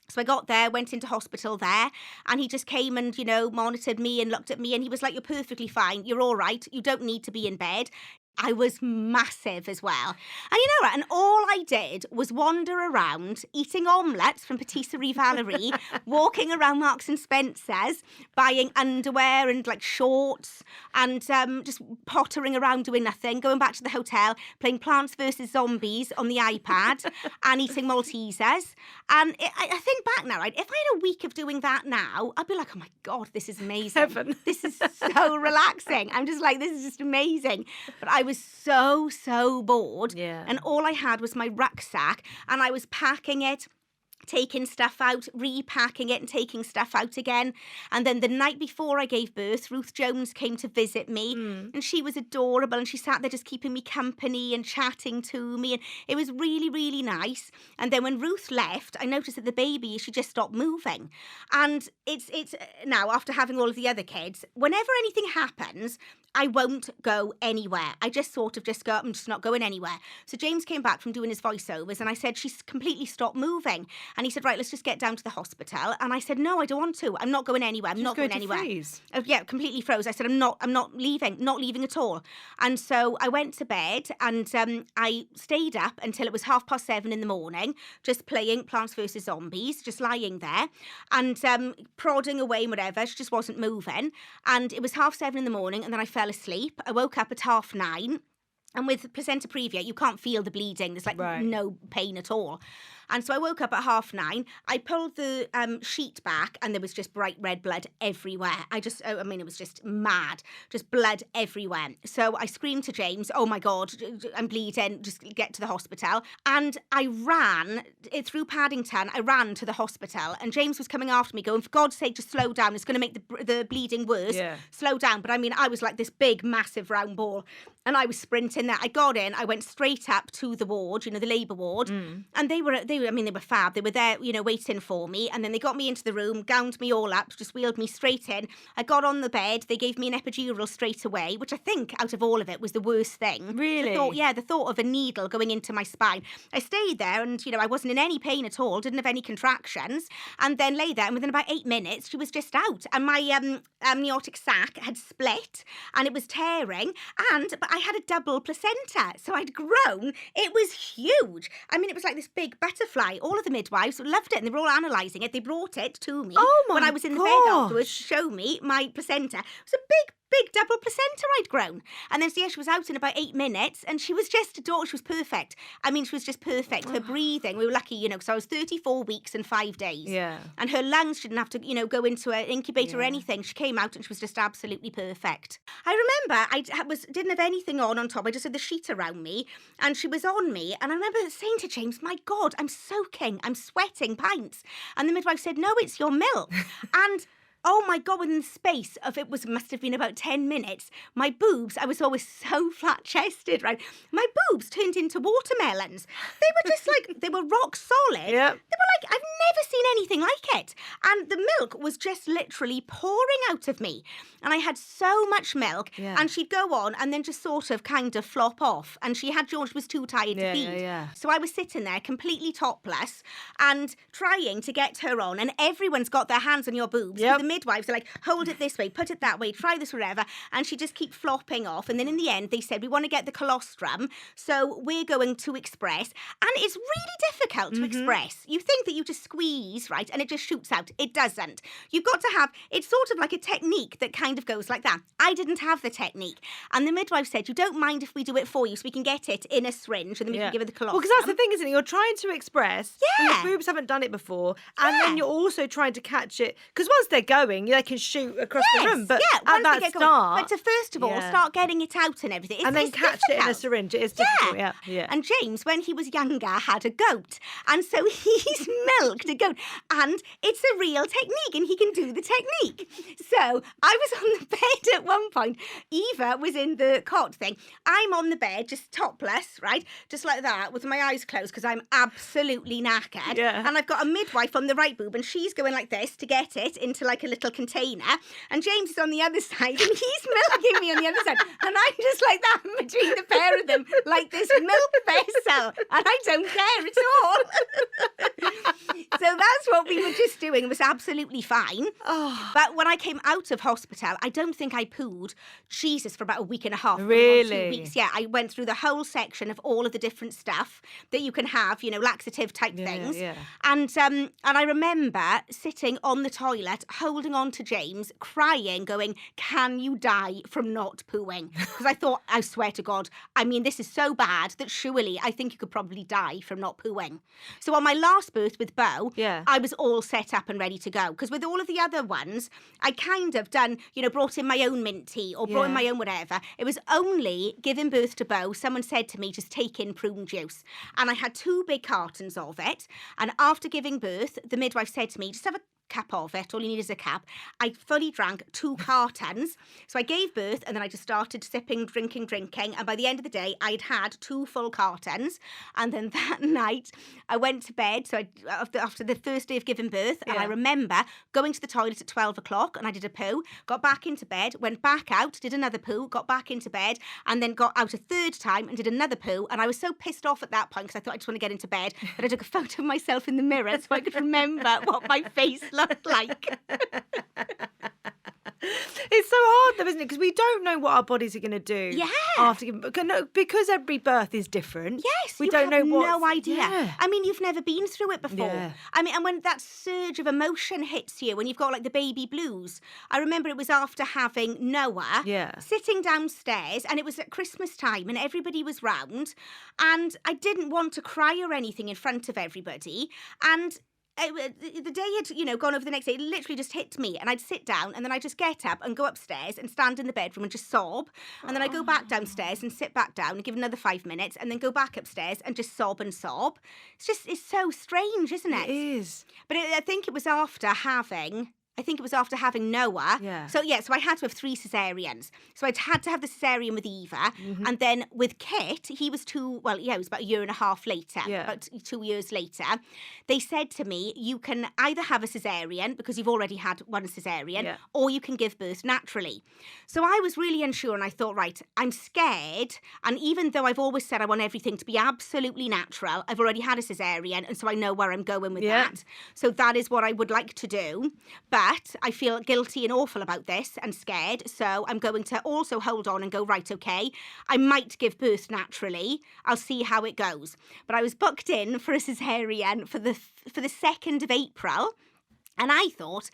So I got there, went into hospital there, and he just came and, you know, monitored me and looked at me and he was like, you're perfectly fine. You're all right. You don't need to be in bed. I was massive as well. And you know what? And all I did was wander around eating omelettes from Patisserie Valerie, walking around Marks and Spencer's, buying underwear and like shorts, and just pottering around doing nothing, going back to the hotel, playing Plants vs Zombies on the iPad and eating Maltesers. And I think back now, right? If I had a week of doing that now, I'd be like, oh my God, this is amazing. Heaven. This is so relaxing. I'm just like, this is just amazing. But I was so bored. Yeah. And all I had was my rucksack, and I was packing it, taking stuff out, repacking it and taking stuff out again. And then the night before I gave birth, Ruth Jones came to visit me and she was adorable, and she sat there just keeping me company and chatting to me, and it was really, really nice. And then when Ruth left, I noticed that the baby, she just stopped moving. And it's now, after having all of the other kids, whenever anything happens, I won't go anywhere. I just sort of just go, I'm just not going anywhere. So James came back from doing his voiceovers and I said, she's completely stopped moving. And he said, right, let's just get down to the hospital. And I said, no, I don't want to. I'm not going anywhere. I'm not going anywhere. Freeze. Yeah, completely froze. I said, I'm not leaving at all. And so I went to bed and I stayed up until it was 7:30 in the morning, just playing Plants vs Zombies, just lying there and prodding away and whatever. She just wasn't moving. And it was 7:30 in the morning, and then I fell asleep. I woke up at 9:30. And with placenta praevia, you can't feel the bleeding. There's no pain at all. And so I woke up at 9:30. I pulled the sheet back and there was just bright red blood everywhere. It was just mad, just blood everywhere. So I screamed to James, oh my God, I'm bleeding, just get to the hospital. And I ran through Paddington. I ran to the hospital and James was coming after me going, for God's sake, just slow down. It's going to make the bleeding worse. Yeah. Slow down. But I was like this big, massive round ball. And I was sprinting there. I got in. I went straight up to the ward, the labour ward. And they were fab. They were there, waiting for me. And then they got me into the room, gowned me all up, just wheeled me straight in. I got on the bed. They gave me an epidural straight away, which I think out of all of it was the worst thing. Really? The thought of a needle going into my spine. I stayed there and, I wasn't in any pain at all, didn't have any contractions. And then lay there and within about 8 minutes, she was just out. And my amniotic sac had split and it was tearing. But I had a double placenta. So I'd grown. It was huge. It was like this big butterfly. All of the midwives loved it and they were all analysing it. They brought it to me when I was in the bed afterwards to show me my placenta. It was a big double placenta I'd grown. And then she was out in about 8 minutes and she was just adorable. She was perfect. She was just perfect. Her breathing, we were lucky, because I was 34 weeks and 5 days. Yeah. And her lungs didn't have to, go into an incubator or anything. She came out and she was just absolutely perfect. I remember I didn't have anything on top. I just had the sheet around me and she was on me. And I remember saying to James, my God, I'm soaking. I'm sweating pints. And the midwife said, no, it's your milk. And oh my God, within the space of must have been about 10 minutes, my boobs, I was always so flat-chested, right? My boobs turned into watermelons. They were just they were rock solid. Yep. They were I've never seen anything like it. And the milk was just literally pouring out of me. And I had so much milk and she'd go on and then just sort of kind of flop off. And she was too tired to feed. So I was sitting there completely topless and trying to get her on. And everyone's got their hands on your boobs. Yep. The midwives are like, hold it this way, put it that way, try this, whatever. And she just keep flopping off. And then in the end, they said, we want to get the colostrum. So we're going to express. And it's really difficult to express. You think that you just squeeze, right? And it just shoots out. It doesn't. You've got to have, it's sort of like a technique that kind of goes like that. I didn't have the technique. And the midwife said, you don't mind if we do it for you so we can get it in a syringe and then we can give her the colostrum. Well, because that's the thing, isn't it? You're trying to express. Yeah. Your boobs haven't done it before. And then you're also trying to catch it. Because once they're going, they can shoot across the room. But at that start. But to first of all, start getting it out and everything. And then catch it in a syringe. It is difficult. Yeah. And James, when he was younger, had a goat. And so he's milked a goat. And it's a real technique and he can do the technique. So I was on the bed at one point. Eva was in the cot thing. I'm on the bed, just topless, right? Just like that, with my eyes closed because I'm absolutely knackered. Yeah. And I've got a midwife on the right boob and she's going like this to get it into like a little container. And James is on the other side and he's milking me on the other side. And I'm just like that between the pair of them, like this milk vessel. And I don't care at all. So that's what we were just doing. It was absolutely fine. Oh. But when I came out of hospital, I don't think I pooed, Jesus, for about a week and a half. Really? 2 weeks. Yeah, I went through the whole section of all of the different stuff that you can have, laxative type things. Yeah. And I remember sitting on the toilet, holding on to James, crying, going, can you die from not pooing? Because I thought, I swear to God, I mean, this is so bad that surely I think you could probably die from not pooing. So on my last birth with Beau, I was all set up and ready to go. Because with all of the other ones, I kind of done, brought in my own mint tea or brought in my own whatever. It was only giving birth to Beau, someone said to me, just take in prune juice. And I had 2 big cartons of it. And after giving birth, the midwife said to me, just have a cup of it, all you need is a cup. I fully drank 2 cartons. So I gave birth and then I just started sipping, drinking. And by the end of the day, I'd had 2 full cartons. And then that night I went to bed. So after the first day of giving birth, and I remember going to the toilet at 12 o'clock and I did a poo, got back into bed, went back out, did another poo, got back into bed, and then got out a third time and did another poo. And I was so pissed off at that point because I thought I just want to get into bed that I took a photo of myself in the mirror so I could remember what my face looked like. It's so hard though, isn't it? Because we don't know what our bodies are going to do after giving birth. Because every birth is different. Yes, we don't know what. No idea. Yeah. I mean, you've never been through it before. Yeah. I mean, and when that surge of emotion hits you, when you've got like the baby blues. I remember it was after having Noah, sitting downstairs, and it was at Christmas time, and everybody was round, and I didn't want to cry or anything in front of everybody, and the day had, gone over the next day, it literally just hit me, and I'd sit down and then I'd just get up and go upstairs and stand in the bedroom and just sob, and then I'd go back downstairs and sit back down and give another 5 minutes and then go back upstairs and just sob and sob. It's so strange, isn't it? It is. But I think it was after having Noah. So I had to have 3 cesareans. So I'd had to have the cesarean with Eva. And then with Kit, he was it was about a year and a half later, about 2 years later. They said to me, you can either have a cesarean because you've already had 1 cesarean, or you can give birth naturally. So I was really unsure, and I thought, right, I'm scared. And even though I've always said I want everything to be absolutely natural, I've already had a cesarean, and so I know where I'm going with that. So that is what I would like to do. But I feel guilty and awful about this and scared, so I'm going to also hold on and go, right, okay, I might give birth naturally. I'll see how it goes. But I was booked in for a cesarean for the 2nd of April, and I thought,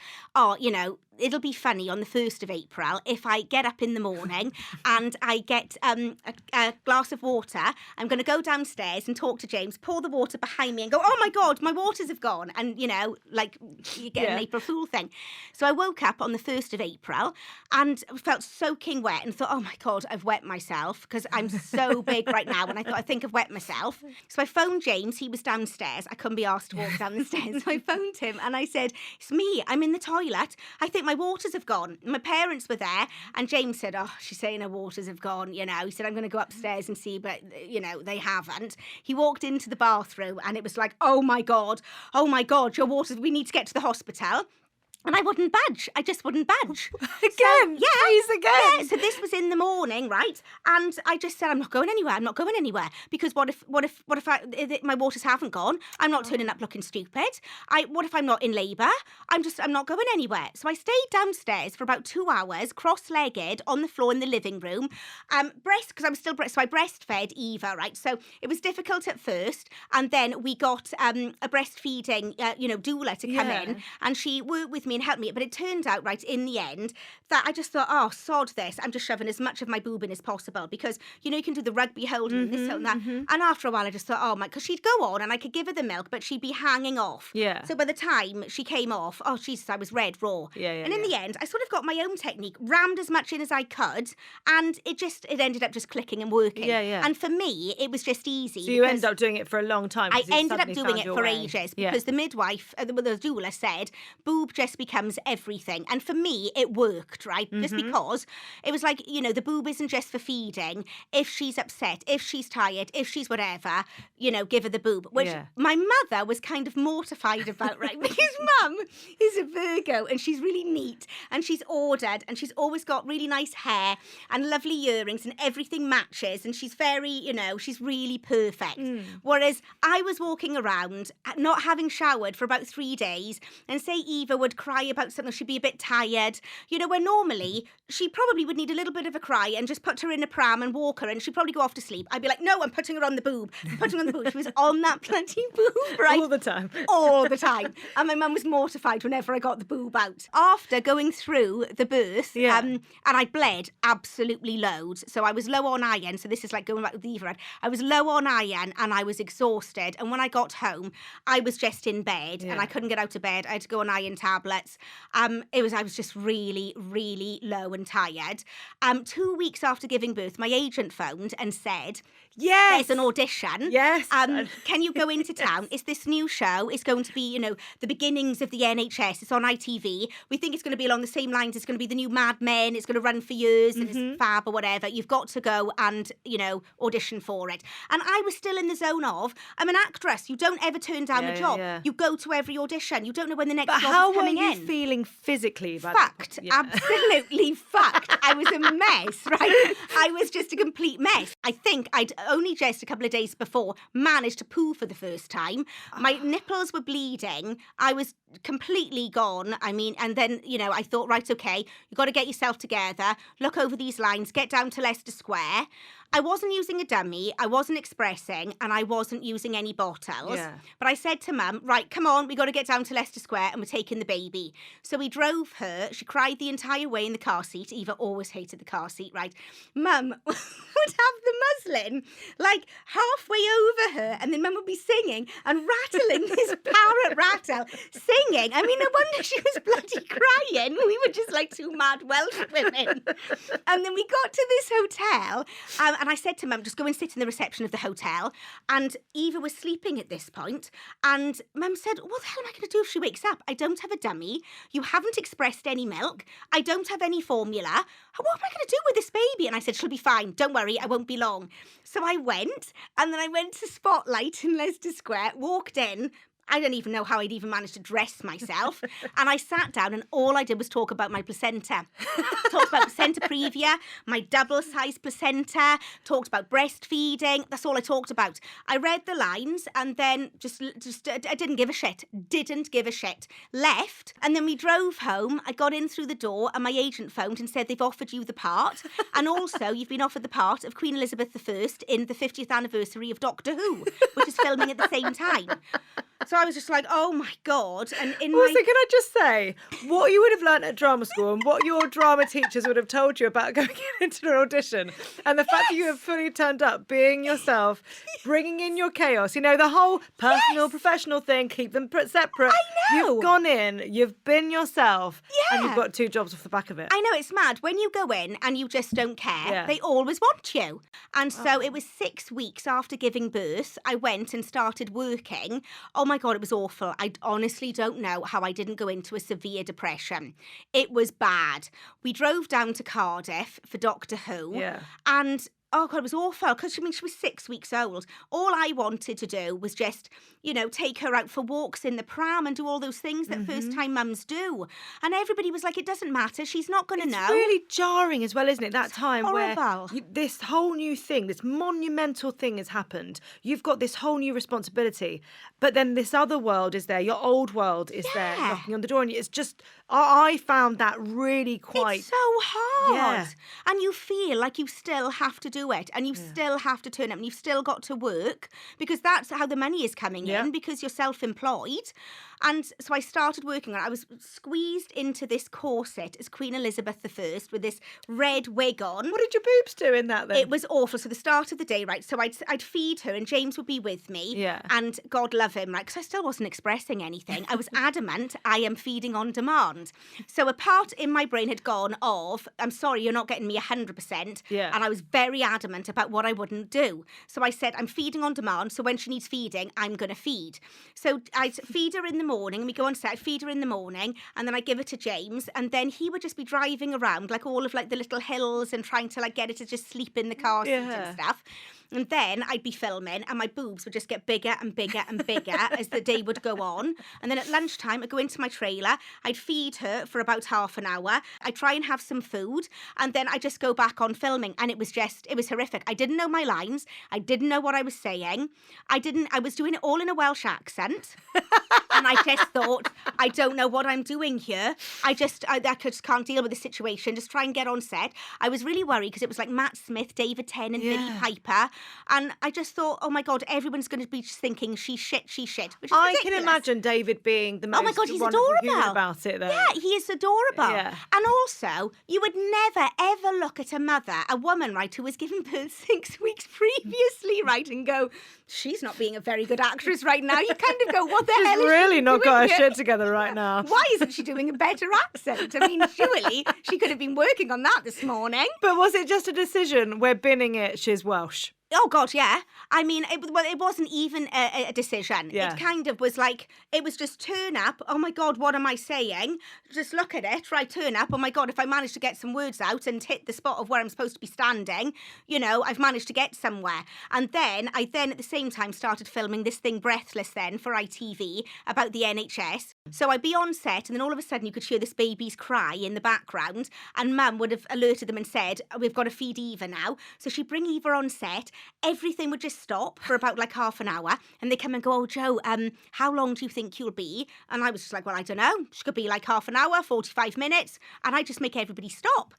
it'll be funny on the 1st of April if I get up in the morning and I get a glass of water. I'm going to go downstairs and talk to James, pour the water behind me and go, oh my God, my waters have gone. And, like you get an April Fool thing. So I woke up on the 1st of April and felt soaking wet and thought, oh my God, I've wet myself because I'm so big right now. And I think I've wet myself. So I phoned James. He was downstairs. I couldn't be asked to walk down the stairs. So I phoned him and I said, it's me. I'm in the toilet. I think my waters have gone. My parents were there, and James said, oh, she's saying her waters have gone, He said, I'm going to go upstairs and see, but, they haven't. He walked into the bathroom, and it was like, oh my God, your waters, we need to get to the hospital. And I wouldn't budge. I just wouldn't budge. Again? Please again? Yeah, so this was in the morning, right? And I just said, I'm not going anywhere. Because what if my waters haven't gone? I'm not turning up looking stupid. What if I'm not in labour? I'm not going anywhere. So I stayed downstairs for about 2 hours, cross-legged, on the floor in the living room. Because I was still so I breastfed Eva, right? So it was difficult at first. And then we got a breastfeeding, doula to come in. And she worked with me and help me, but it turned out, right, in the end, that I just thought, oh, sod this, I'm just shoving as much of my boob in as possible, because, you can do the rugby holding and this and that, and after a while I just thought, oh my, because she'd go on and I could give her the milk, but she'd be hanging off. So by the time she came off, oh Jesus, I was red raw. And in the end, I sort of got my own technique, rammed as much in as I could, and it ended up just clicking and working. And for me, it was just easy. So you ended up doing it for a long time. I ended up doing it for ages, because the midwife, the doula said, boob just becomes everything. And for me, it worked, right? Just because it was like, you know, the boob isn't just for feeding. If she's upset, if she's tired, if she's whatever, you know, give her the boob. Which my mother was kind of mortified about, right? Because Mum is a Virgo and she's really neat and she's ordered and she's always got really nice hair and lovely earrings and everything matches and she's very, you know, she's really perfect. Whereas I was walking around not having showered for about 3 days and say Eva would cry about something, she'd be a bit tired, you know, where normally she probably would need a little bit of a cry and just put her in a pram and walk her and she'd probably go off to sleep. I'd be like, no, I'm putting her on the boob. I'm putting her on the boob. She was on that bloody boob, right? All the time. All the time. And my mum was mortified whenever I got the boob out. After going through the birth, and I bled absolutely loads. So I was low on iron. So this is like going back with the Eva. I was low on iron and I was exhausted. And when I got home, I was just in bed and I couldn't get out of bed. I had to go on iron tablets. I was just really, really low and tired. 2 weeks after giving birth, my agent phoned and said, there's an audition. Can you go into town? It's this new show. It's going to be, you know, the beginnings of the NHS. It's on ITV. We think it's going to be along the same lines. It's going to be the new Mad Men. It's going to run for years and it's fab or whatever. You've got to go and, you know, audition for it. And I was still in the zone of, I'm an actress. You don't ever turn down a job. You go to every audition. You don't know when the next job is coming in. How were you feeling physically about Fucked. Absolutely fucked. I was a mess, right? I was just a complete mess. I think I'd only just a couple of days before managed to poo for the first time. My nipples were bleeding. I was completely gone. I mean, and then, you know, I thought, right, okay, you've got to get yourself together, look over these lines, get down to Leicester Square. I wasn't using a dummy, I wasn't expressing, and I wasn't using any bottles. But I said to Mum, right, come on, we got to get down to Leicester Square and we're taking the baby. So we drove her. She cried the entire way in the car seat. Eva always hated the car seat, right? Mum would have the muslin like halfway over her and then Mum would be singing and rattling this parrot rattle, singing. I mean, no wonder she was bloody crying. We were just like two mad Welsh women. And then we got to this hotel and I said to Mum, just go and sit in the reception of the hotel. And Eva was sleeping at this point. And Mum said, what the hell am I going to do if she wakes up? I don't have a dummy. You haven't expressed any milk. I don't have any formula. What am I going to do with this baby? And I said, she'll be fine. Don't worry. I won't be long. So I went. And then I went to Spotlight in Leicester Square, walked in. I don't even know how I'd even managed to dress myself. And I sat down and all I did was talk about my placenta. Talked about placenta praevia, my double-sized placenta, talked about breastfeeding. That's all I talked about. I read the lines and then just I didn't give a shit. Didn't give a shit. Left. And then we drove home. I got in through the door and my agent phoned and said they've offered you the part. And also you've been offered the part of Queen Elizabeth I in the 50th anniversary of Doctor Who, which is filming at the same time. So I was just like, oh my God. And can I just say, what you would have learnt at drama school and what your drama teachers would have told you about going into an audition and the fact that you have fully turned up, being yourself, bringing in your chaos, you know, the whole personal, professional thing, keep them separate. I know. You've gone in, you've been yourself, and you've got 2 jobs off the back of it. I know, it's mad. When you go in and you just don't care, they always want you. And so it was 6 weeks after giving birth, I went and started working. Oh my God, it was awful. I honestly don't know how I didn't go into a severe depression. It was bad. We drove down to Cardiff for Doctor Who. And oh God, it was awful because she was 6 weeks old. All I wanted to do was just, you know, take her out for walks in the pram and do all those things that first-time mums do. And everybody was like, it doesn't matter. She's not going to know. It's really jarring as well, isn't it? That time horrible. Where this whole new thing, this monumental thing has happened. You've got this whole new responsibility. But then this other world is there. Your old world is there knocking on the door. And it's just, I found that really quite... It's so hard. And you feel like you still have to do it and you still have to turn up and you've still got to work because that's how the money is coming in because you're self-employed. And so I started working on it. I was squeezed into this corset as Queen Elizabeth I with this red wig on. What did your boobs do in that then? It was awful. So the start of the day, right, so I'd feed her and James would be with me. And God love him, right, because I still wasn't expressing anything. I was adamant I am feeding on demand. So a part in my brain had gone of, I'm sorry, you're not getting me 100%. And I was very adamant about what I wouldn't do. So I said, I'm feeding on demand. So when she needs feeding, I'm going to feed. So I'd feed her in the morning and we go on set. I'd feed her in the morning and then I give her to James, and then he would just be driving around like all of like the little hills and trying to like get her to just sleep in the car seat and stuff. And then I'd be filming and my boobs would just get bigger and bigger and bigger as the day would go on. And then at lunchtime, I'd go into my trailer, I'd feed her for about half an hour, I'd try and have some food, and then I'd just go back on filming. And it was horrific. I didn't know my lines. I didn't know what I was saying. I was doing it all in a Welsh accent. And I just thought, I don't know what I'm doing here. I just can't deal with the situation. Just try and get on set. I was really worried because it was like Matt Smith, David Tennant, and Billy Piper. And I just thought, oh my God, everyone's going to be just thinking she's shit, which is I ridiculous. can imagine David being the most oh my God, he's wonderful adorable. human about it, though. Yeah, he is adorable. Yeah. And also, you would never, ever look at a woman, right, who was given birth 6 weeks previously, right, and go, she's not being a very good actress right now. You kind of go, what the hell is She's really she not doing got her here? shit together right now. Why isn't she doing a better accent? I mean, surely she could have been working on that this morning. But was it just a decision? We're binning it, she's Welsh. Oh, God, yeah. I mean, it wasn't even a decision. Yeah. It kind of was like, it was just turn up. Oh, my God, what am I saying? Just look at it, right, turn up. Oh, my God, if I manage to get some words out and hit the spot of where I'm supposed to be standing, you know, I've managed to get somewhere. And then I at the same time started filming this thing Breathless then for ITV about the NHS. So I'd be on set and then all of a sudden you could hear this baby's cry in the background and Mum would have alerted them and said, we've got to feed Eva now. So she'd bring Eva on set. Everything would just stop for about like half an hour and they come and go, oh, Jo, how long do you think you'll be? And I was just like, well, I don't know. She could be like half an hour, 45 minutes. And I just make everybody stop.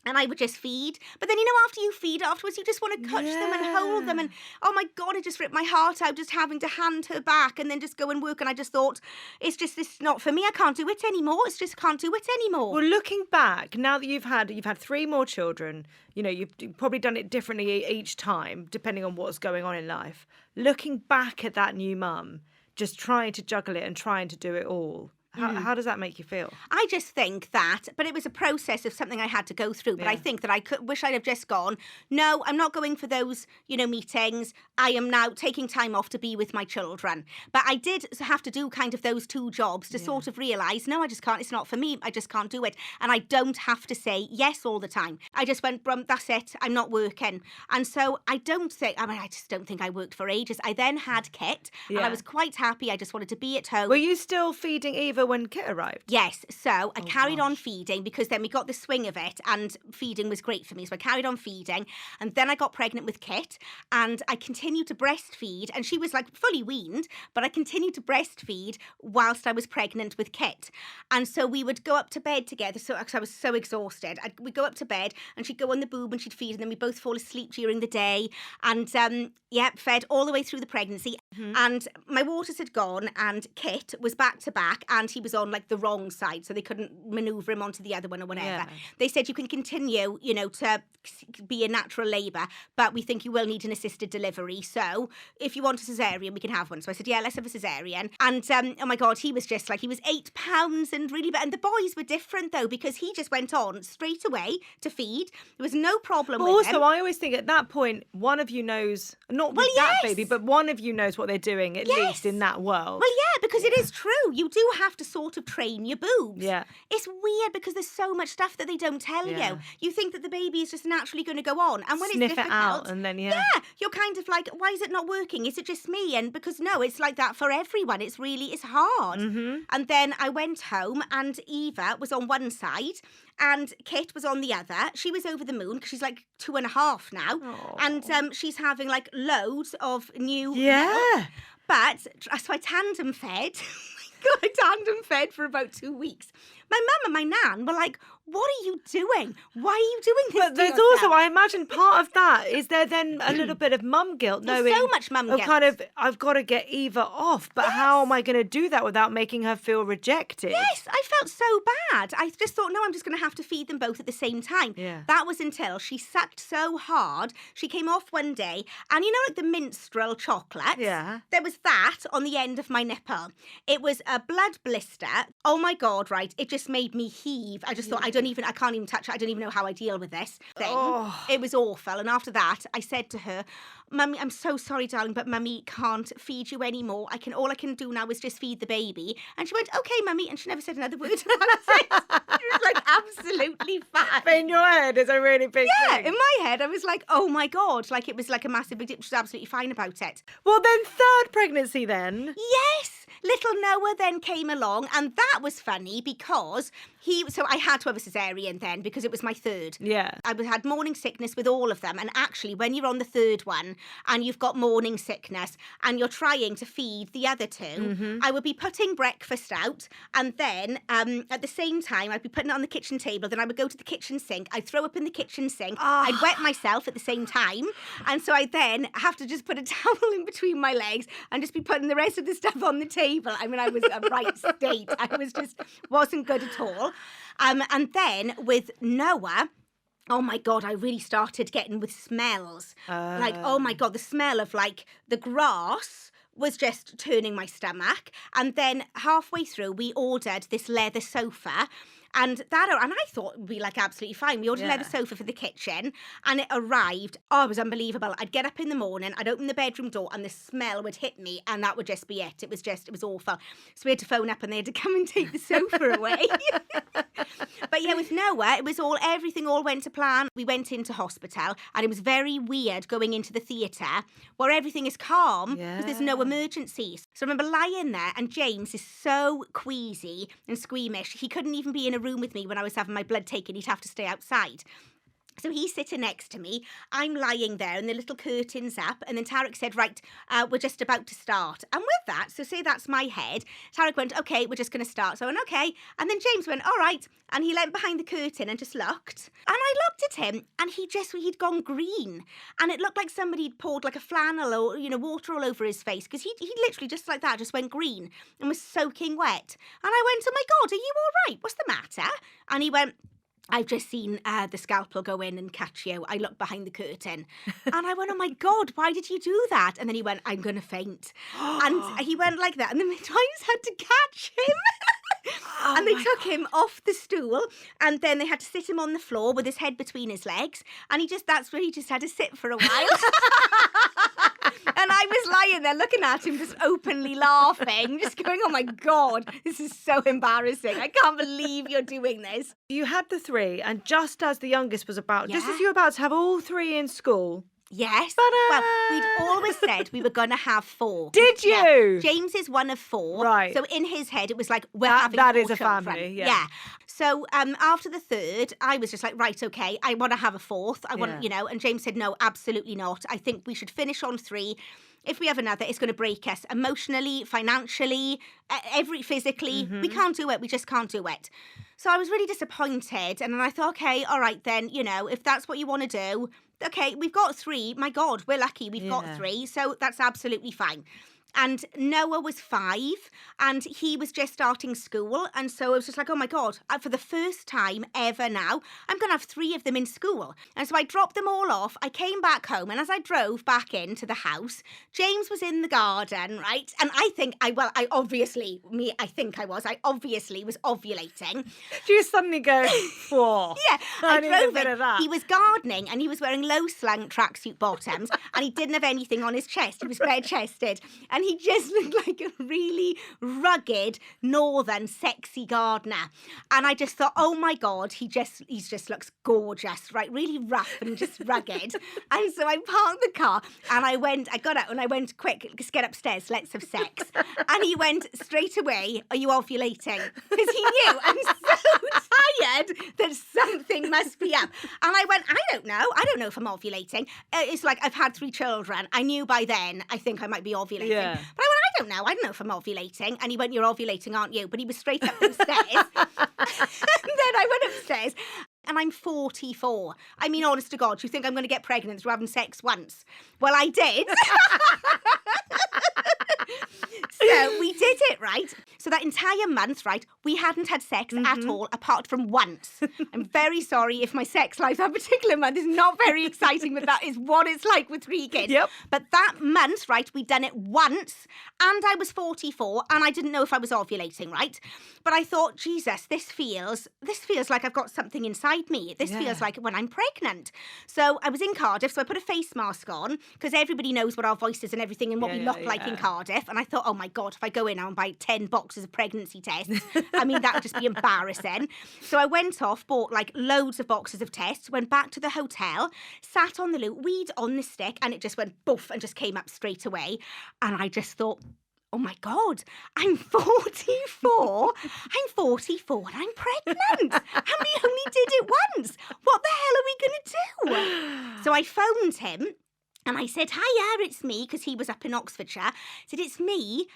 And I would just feed. But then, you know, after you feed afterwards, you just want to touch them and hold them. And, oh, my God, it just ripped my heart out just having to hand her back and then just go and work. And I just thought, it's not for me. I can't do it anymore. It's just can't do it anymore. Well, looking back, now that you've had 3 more children, you know, you've probably done it differently each time, depending on what's going on in life. Looking back at that new mum, just trying to juggle it and trying to do it all. How does that make you feel? I just think that, but it was a process of something I had to go through. But I think that I wish I'd have just gone, no, I'm not going for those, you know, meetings. I am now taking time off to be with my children. But I did have to do kind of those 2 jobs to sort of realise, no, I just can't. It's not for me. I just can't do it. And I don't have to say yes all the time. I just went, that's it. I'm not working. And so I just don't think I worked for ages. I then had Kit and I was quite happy. I just wanted to be at home. Were you still feeding Eva when Kit arrived? Yes, so I carried on feeding because then we got the swing of it and feeding was great for me. So I carried on feeding and then I got pregnant with Kit and I continued to breastfeed and she was like fully weaned, but I continued to breastfeed whilst I was pregnant with Kit. And so we would go up to bed together. So I was so exhausted. We'd go up to bed and she'd go on the boob and she'd feed and then we'd both fall asleep during the day and fed all the way through the pregnancy. And my waters had gone and Kit was back to back and he was on like the wrong side, so they couldn't manoeuvre him onto the other one or whatever. Yeah. They said you can continue, you know, to be in natural labour, but we think you will need an assisted delivery. So if you want a cesarean, we can have one. So I said, yeah, let's have a cesarean. And oh my God, he was just like, he was 8 pounds and really bad. And the boys were different though, because he just went on straight away to feed. There was no problem but with also, him. I always think at that point, one of you knows, not with that baby, but one of you knows what they're doing, at least in that world. Well, yeah, because it is true. You do have to sort of train your boobs. Yeah. It's weird because there's so much stuff that they don't tell you. You think that the baby is just naturally going to go on. And when Sniff it's difficult, it out and then, yeah, you're kind of like, why is it not working? Is it just me? And because no, it's like that for everyone. It's hard. And then I went home and Eva was on one side and Kit was on the other. She was over the moon because she's like 2.5 now. Aww. And she's having like loads of new Yeah. But, so I tandem fed. I tandem fed for about 2 weeks. My mum and my nan were like, what are you doing? Why are you doing this? But there's also, I imagine part of that is there then a little bit of mum guilt, There's knowing so much mum guilt. kind of, I've got to get Eva off, but how am I going to do that without making her feel rejected? Yes, I felt so bad. I just thought, no, I'm just going to have to feed them both at the same time. Yeah. That was until she sucked so hard. She came off one day, and you know, like the minstrel chocolates? Yeah. There was that on the end of my nipple. It was a blood blister. Oh my God, right? It just made me heave. I just thought, I can't even touch it. I don't even know how I deal with this thing. Oh. It was awful. And after that, I said to her, Mummy, I'm so sorry, darling, but Mummy can't feed you anymore. All I can do now is just feed the baby. And she went, okay, Mummy. And she never said another word about it. She was like, absolutely fine. But in your head, it's a really big thing. In my head, I was like, oh my God. Like, it was like a massive big deal. She was absolutely fine about it. Well, then third pregnancy then. Yes. Little Noah then came along, and that was funny because so I had to have a cesarean then because it was my third. Yeah. I had morning sickness with all of them. And actually, when you're on the third one and you've got morning sickness and you're trying to feed the other two, I would be putting breakfast out. And then at the same time, I'd be putting it on the kitchen table. Then I would go to the kitchen sink. I'd throw up in the kitchen sink. I'd wet myself at the same time. And so I then have to just put a towel in between my legs and just be putting the rest of the stuff on the table. I mean, I was a right state. I wasn't good at all. And then with Noah, oh my God, I really started getting with smells. Like, oh my God, the smell of like the grass was just turning my stomach. And then halfway through, we ordered this leather sofa. And I thought it would be like absolutely fine. We ordered a leather sofa for the kitchen and it arrived. Oh, it was unbelievable. I'd get up in the morning, I'd open the bedroom door and the smell would hit me and that would just be it. It was awful. So we had to phone up and they had to come and take the sofa away. But yeah, with Noah, everything all went to plan. We went into hospital and it was very weird going into the theatre where everything is calm because there's no emergencies. So I remember lying there and James is so queasy and squeamish. He couldn't even be in a room with me when I was having my blood taken. He'd have to stay outside. So he's sitting next to me. I'm lying there and the little curtain's up. And then Tarek said, right, we're just about to start. And with that, so say that's my head, Tarek went, okay, we're just going to start. So I went, okay. And then James went, all right. And he leant behind the curtain and just looked. And I looked at him and he'd gone green. And it looked like somebody had poured like a flannel or, water all over his face. Because he literally just like that just went green and was soaking wet. And I went, oh my God, are you all right? What's the matter? And he went, I've just seen the scalpel go in and catch you. I looked behind the curtain and I went, oh my God, why did you do that? And then he went, I'm going to faint. And he went like that. And the midwives had to catch him. And they took him off the stool and then they had to sit him on the floor with his head between his legs. And that's where he just had to sit for a while. And I was lying there looking at him, just openly laughing, just going, oh my God, this is so embarrassing. I can't believe you're doing this. You had the three, and just as the youngest was just as you were about to have all three in school. Yes. Ta-da! Well, we'd always said we were going to have 4. Did you? Yeah. James is one of 4. Right. So in his head, it was like, we're having 4 that is a children. family, yeah. So after the third, I was just like, right, okay, I want to have a 4th. I want, and James said, no, absolutely not. I think we should finish on 3. If we have another, it's going to break us emotionally, financially, physically. We can't do it. We just can't do it. So I was really disappointed. And then I thought, okay, all right then, if that's what you want to do, okay, we've got 3. My God, we're lucky. We've got 3. So that's absolutely fine. And Noah was 5 and he was just starting school. And so I was just like, oh my God, for the first time ever now, I'm going to have 3 of them in school. And so I dropped them all off. I came back home and as I drove back into the house, James was in the garden, right? And I obviously was ovulating. Do you suddenly go, 4? Yeah, I drove a bit of that. He was gardening and he was wearing low slung tracksuit bottoms and he didn't have anything on his chest. He was bare chested. And he just looked like a really rugged, northern, sexy gardener. And I just thought, oh my God, he just looks gorgeous, right? Really rough and just rugged. And so I parked the car and I got out and I went, quick, let's get upstairs, let's have sex. And he went straight away, are you ovulating? Because he knew I'm so tired that something must be up. And I went, I don't know if I'm ovulating. It's like I've had 3 children. I knew by then, I think I might be ovulating. Yeah. But I went, I don't know if I'm ovulating. And he went, you're ovulating, aren't you? But he was straight up the stairs. And then I went upstairs and I'm 44. I mean, honest to God, you think I'm going to get pregnant through having sex once? Well, I did. So we did it, right? So that entire month, right, We hadn't had sex at all, apart from once. I'm very sorry if my sex life that particular month is not very exciting, but that is what it's like with 3 kids. Yep. But that month, right, we'd done it once, and I was 44, and I didn't know if I was ovulating, right? But I thought, Jesus, this feels like I've got something inside me. This feels like when I'm pregnant. So I was in Cardiff, so I put a face mask on, because everybody knows what our voices and everything and what we look like in Cardiff. And I thought, oh my God, if I go in now and buy 10 boxes of pregnancy tests, I mean, that would just be embarrassing. So I went off, bought like loads of boxes of tests, went back to the hotel, sat on the loo, weed on the stick, and it just went boof and just came up straight away. And I just thought, oh my God, I'm 44. I'm 44 and I'm pregnant. And we only did it once. What the hell are we going to do? So I phoned him. And I said, hiya, it's me, because he was up in Oxfordshire. I said, it's me.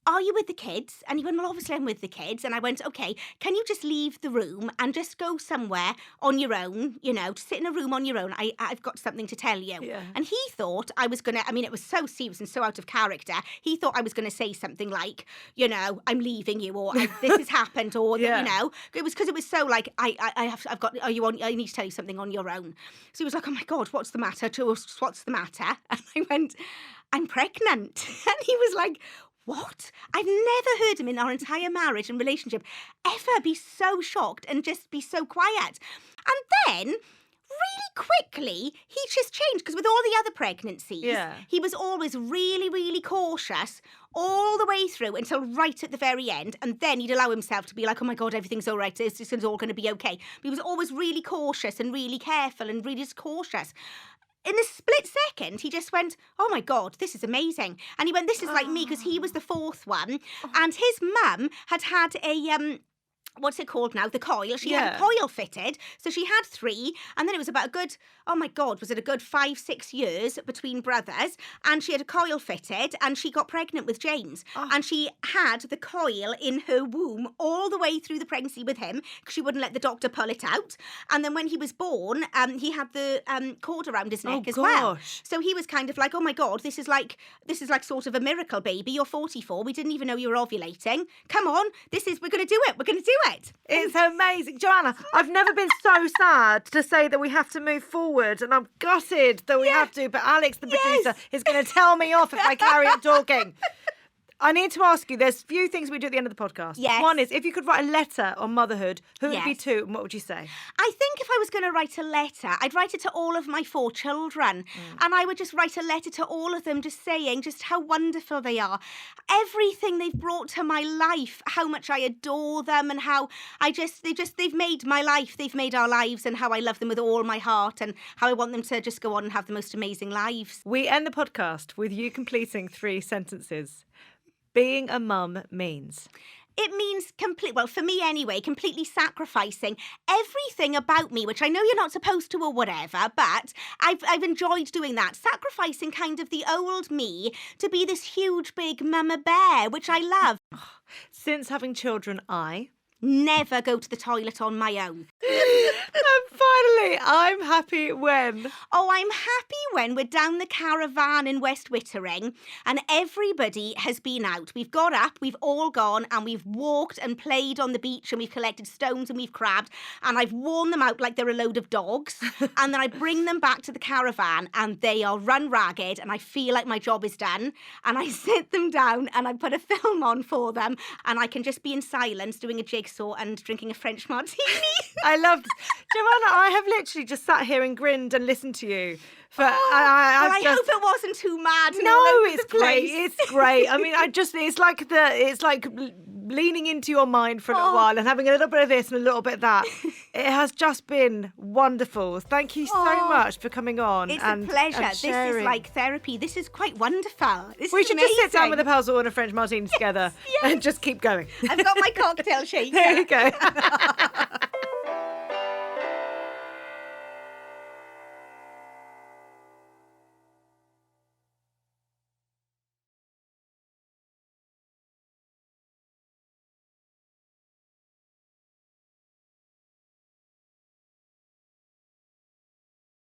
Are you with the kids? And he went, well, obviously I'm with the kids. And I went, okay, can you just leave the room and just go somewhere on your own, you know, to sit in a room on your own? I've got something to tell you. Yeah. And he thought I was going to, I mean, it was so serious and so out of character. He thought I was going to say something like, you know, I'm leaving you, or this has happened, or, you know. It was because it was so like, I need to tell you something on your own. So he was like, oh my God, what's the matter? What's the matter? And I went, I'm pregnant. And he was like, what? I've never heard him in our entire marriage and relationship ever be so shocked and just be so quiet. And then, really quickly, he just changed, because with all the other pregnancies, he was always really, really cautious all the way through until right at the very end. And then he'd allow himself to be like, oh my God, everything's all right. It's all going to be okay. But he was always really cautious and really careful and really just cautious. In a split second, he just went, oh my God, this is amazing. And he went, this is like me, because he was the 4th one. And his mum had a, what's it called now? The coil. She had a coil fitted. So she had 3. And then it was about a good, oh my God, was it a good 5-6 years between brothers? And she had a coil fitted and she got pregnant with James. And she had the coil in her womb all the way through the pregnancy with him, because she wouldn't let the doctor pull it out. And then when he was born, he had the cord around his neck as well. So he was kind of like, oh my God, this is like sort of a miracle baby. You're 44. We didn't even know you were ovulating. Come on. We're going to do it. We're going to do it. It's amazing. Joanna, I've never been so sad to say that we have to move forward, and I'm gutted that we have to, but Alex, the producer, is going to tell me off if I carry on talking. I need to ask you, there's a few things we do at the end of the podcast. Yes. One is, if you could write a letter on motherhood, who would be to, and what would you say? I think if I was going to write a letter, I'd write it to all of my 4 children. And I would just write a letter to all of them, just saying just how wonderful they are. Everything they've brought to my life, how much I adore them, and how they've made my life, they've made our lives, and how I love them with all my heart, and how I want them to just go on and have the most amazing lives. We end the podcast with you completing 3 sentences. Being a mum means? It means for me anyway, completely sacrificing everything about me, which I know you're not supposed to or whatever, but I've enjoyed doing that. Sacrificing kind of the old me to be this huge, big mama bear, which I love. Since having children, I never go to the toilet on my own. And finally, I'm happy when? Oh, I'm happy when we're down the caravan in West Wittering and everybody has been out. We've got up, we've all gone, and we've walked and played on the beach, and we've collected stones and we've crabbed, and I've worn them out like they're a load of dogs. And then I bring them back to the caravan and they are run ragged, and I feel like my job is done. And I sit them down and I put a film on for them, and I can just be in silence doing a jigsaw and drinking a French martini. I loved Giovanna, I have literally just sat here and grinned and listened to you. I hope it wasn't too mad. No, it's great. It's great. I mean, it's like leaning into your mind for a little while and having a little bit of this and a little bit of that. It has just been wonderful. Thank you so much for coming on. It's a pleasure. This is like therapy. This is quite wonderful. We should just sit down with a puzzle and a French martini together and just keep going. I've got my cocktail shaker. There you go.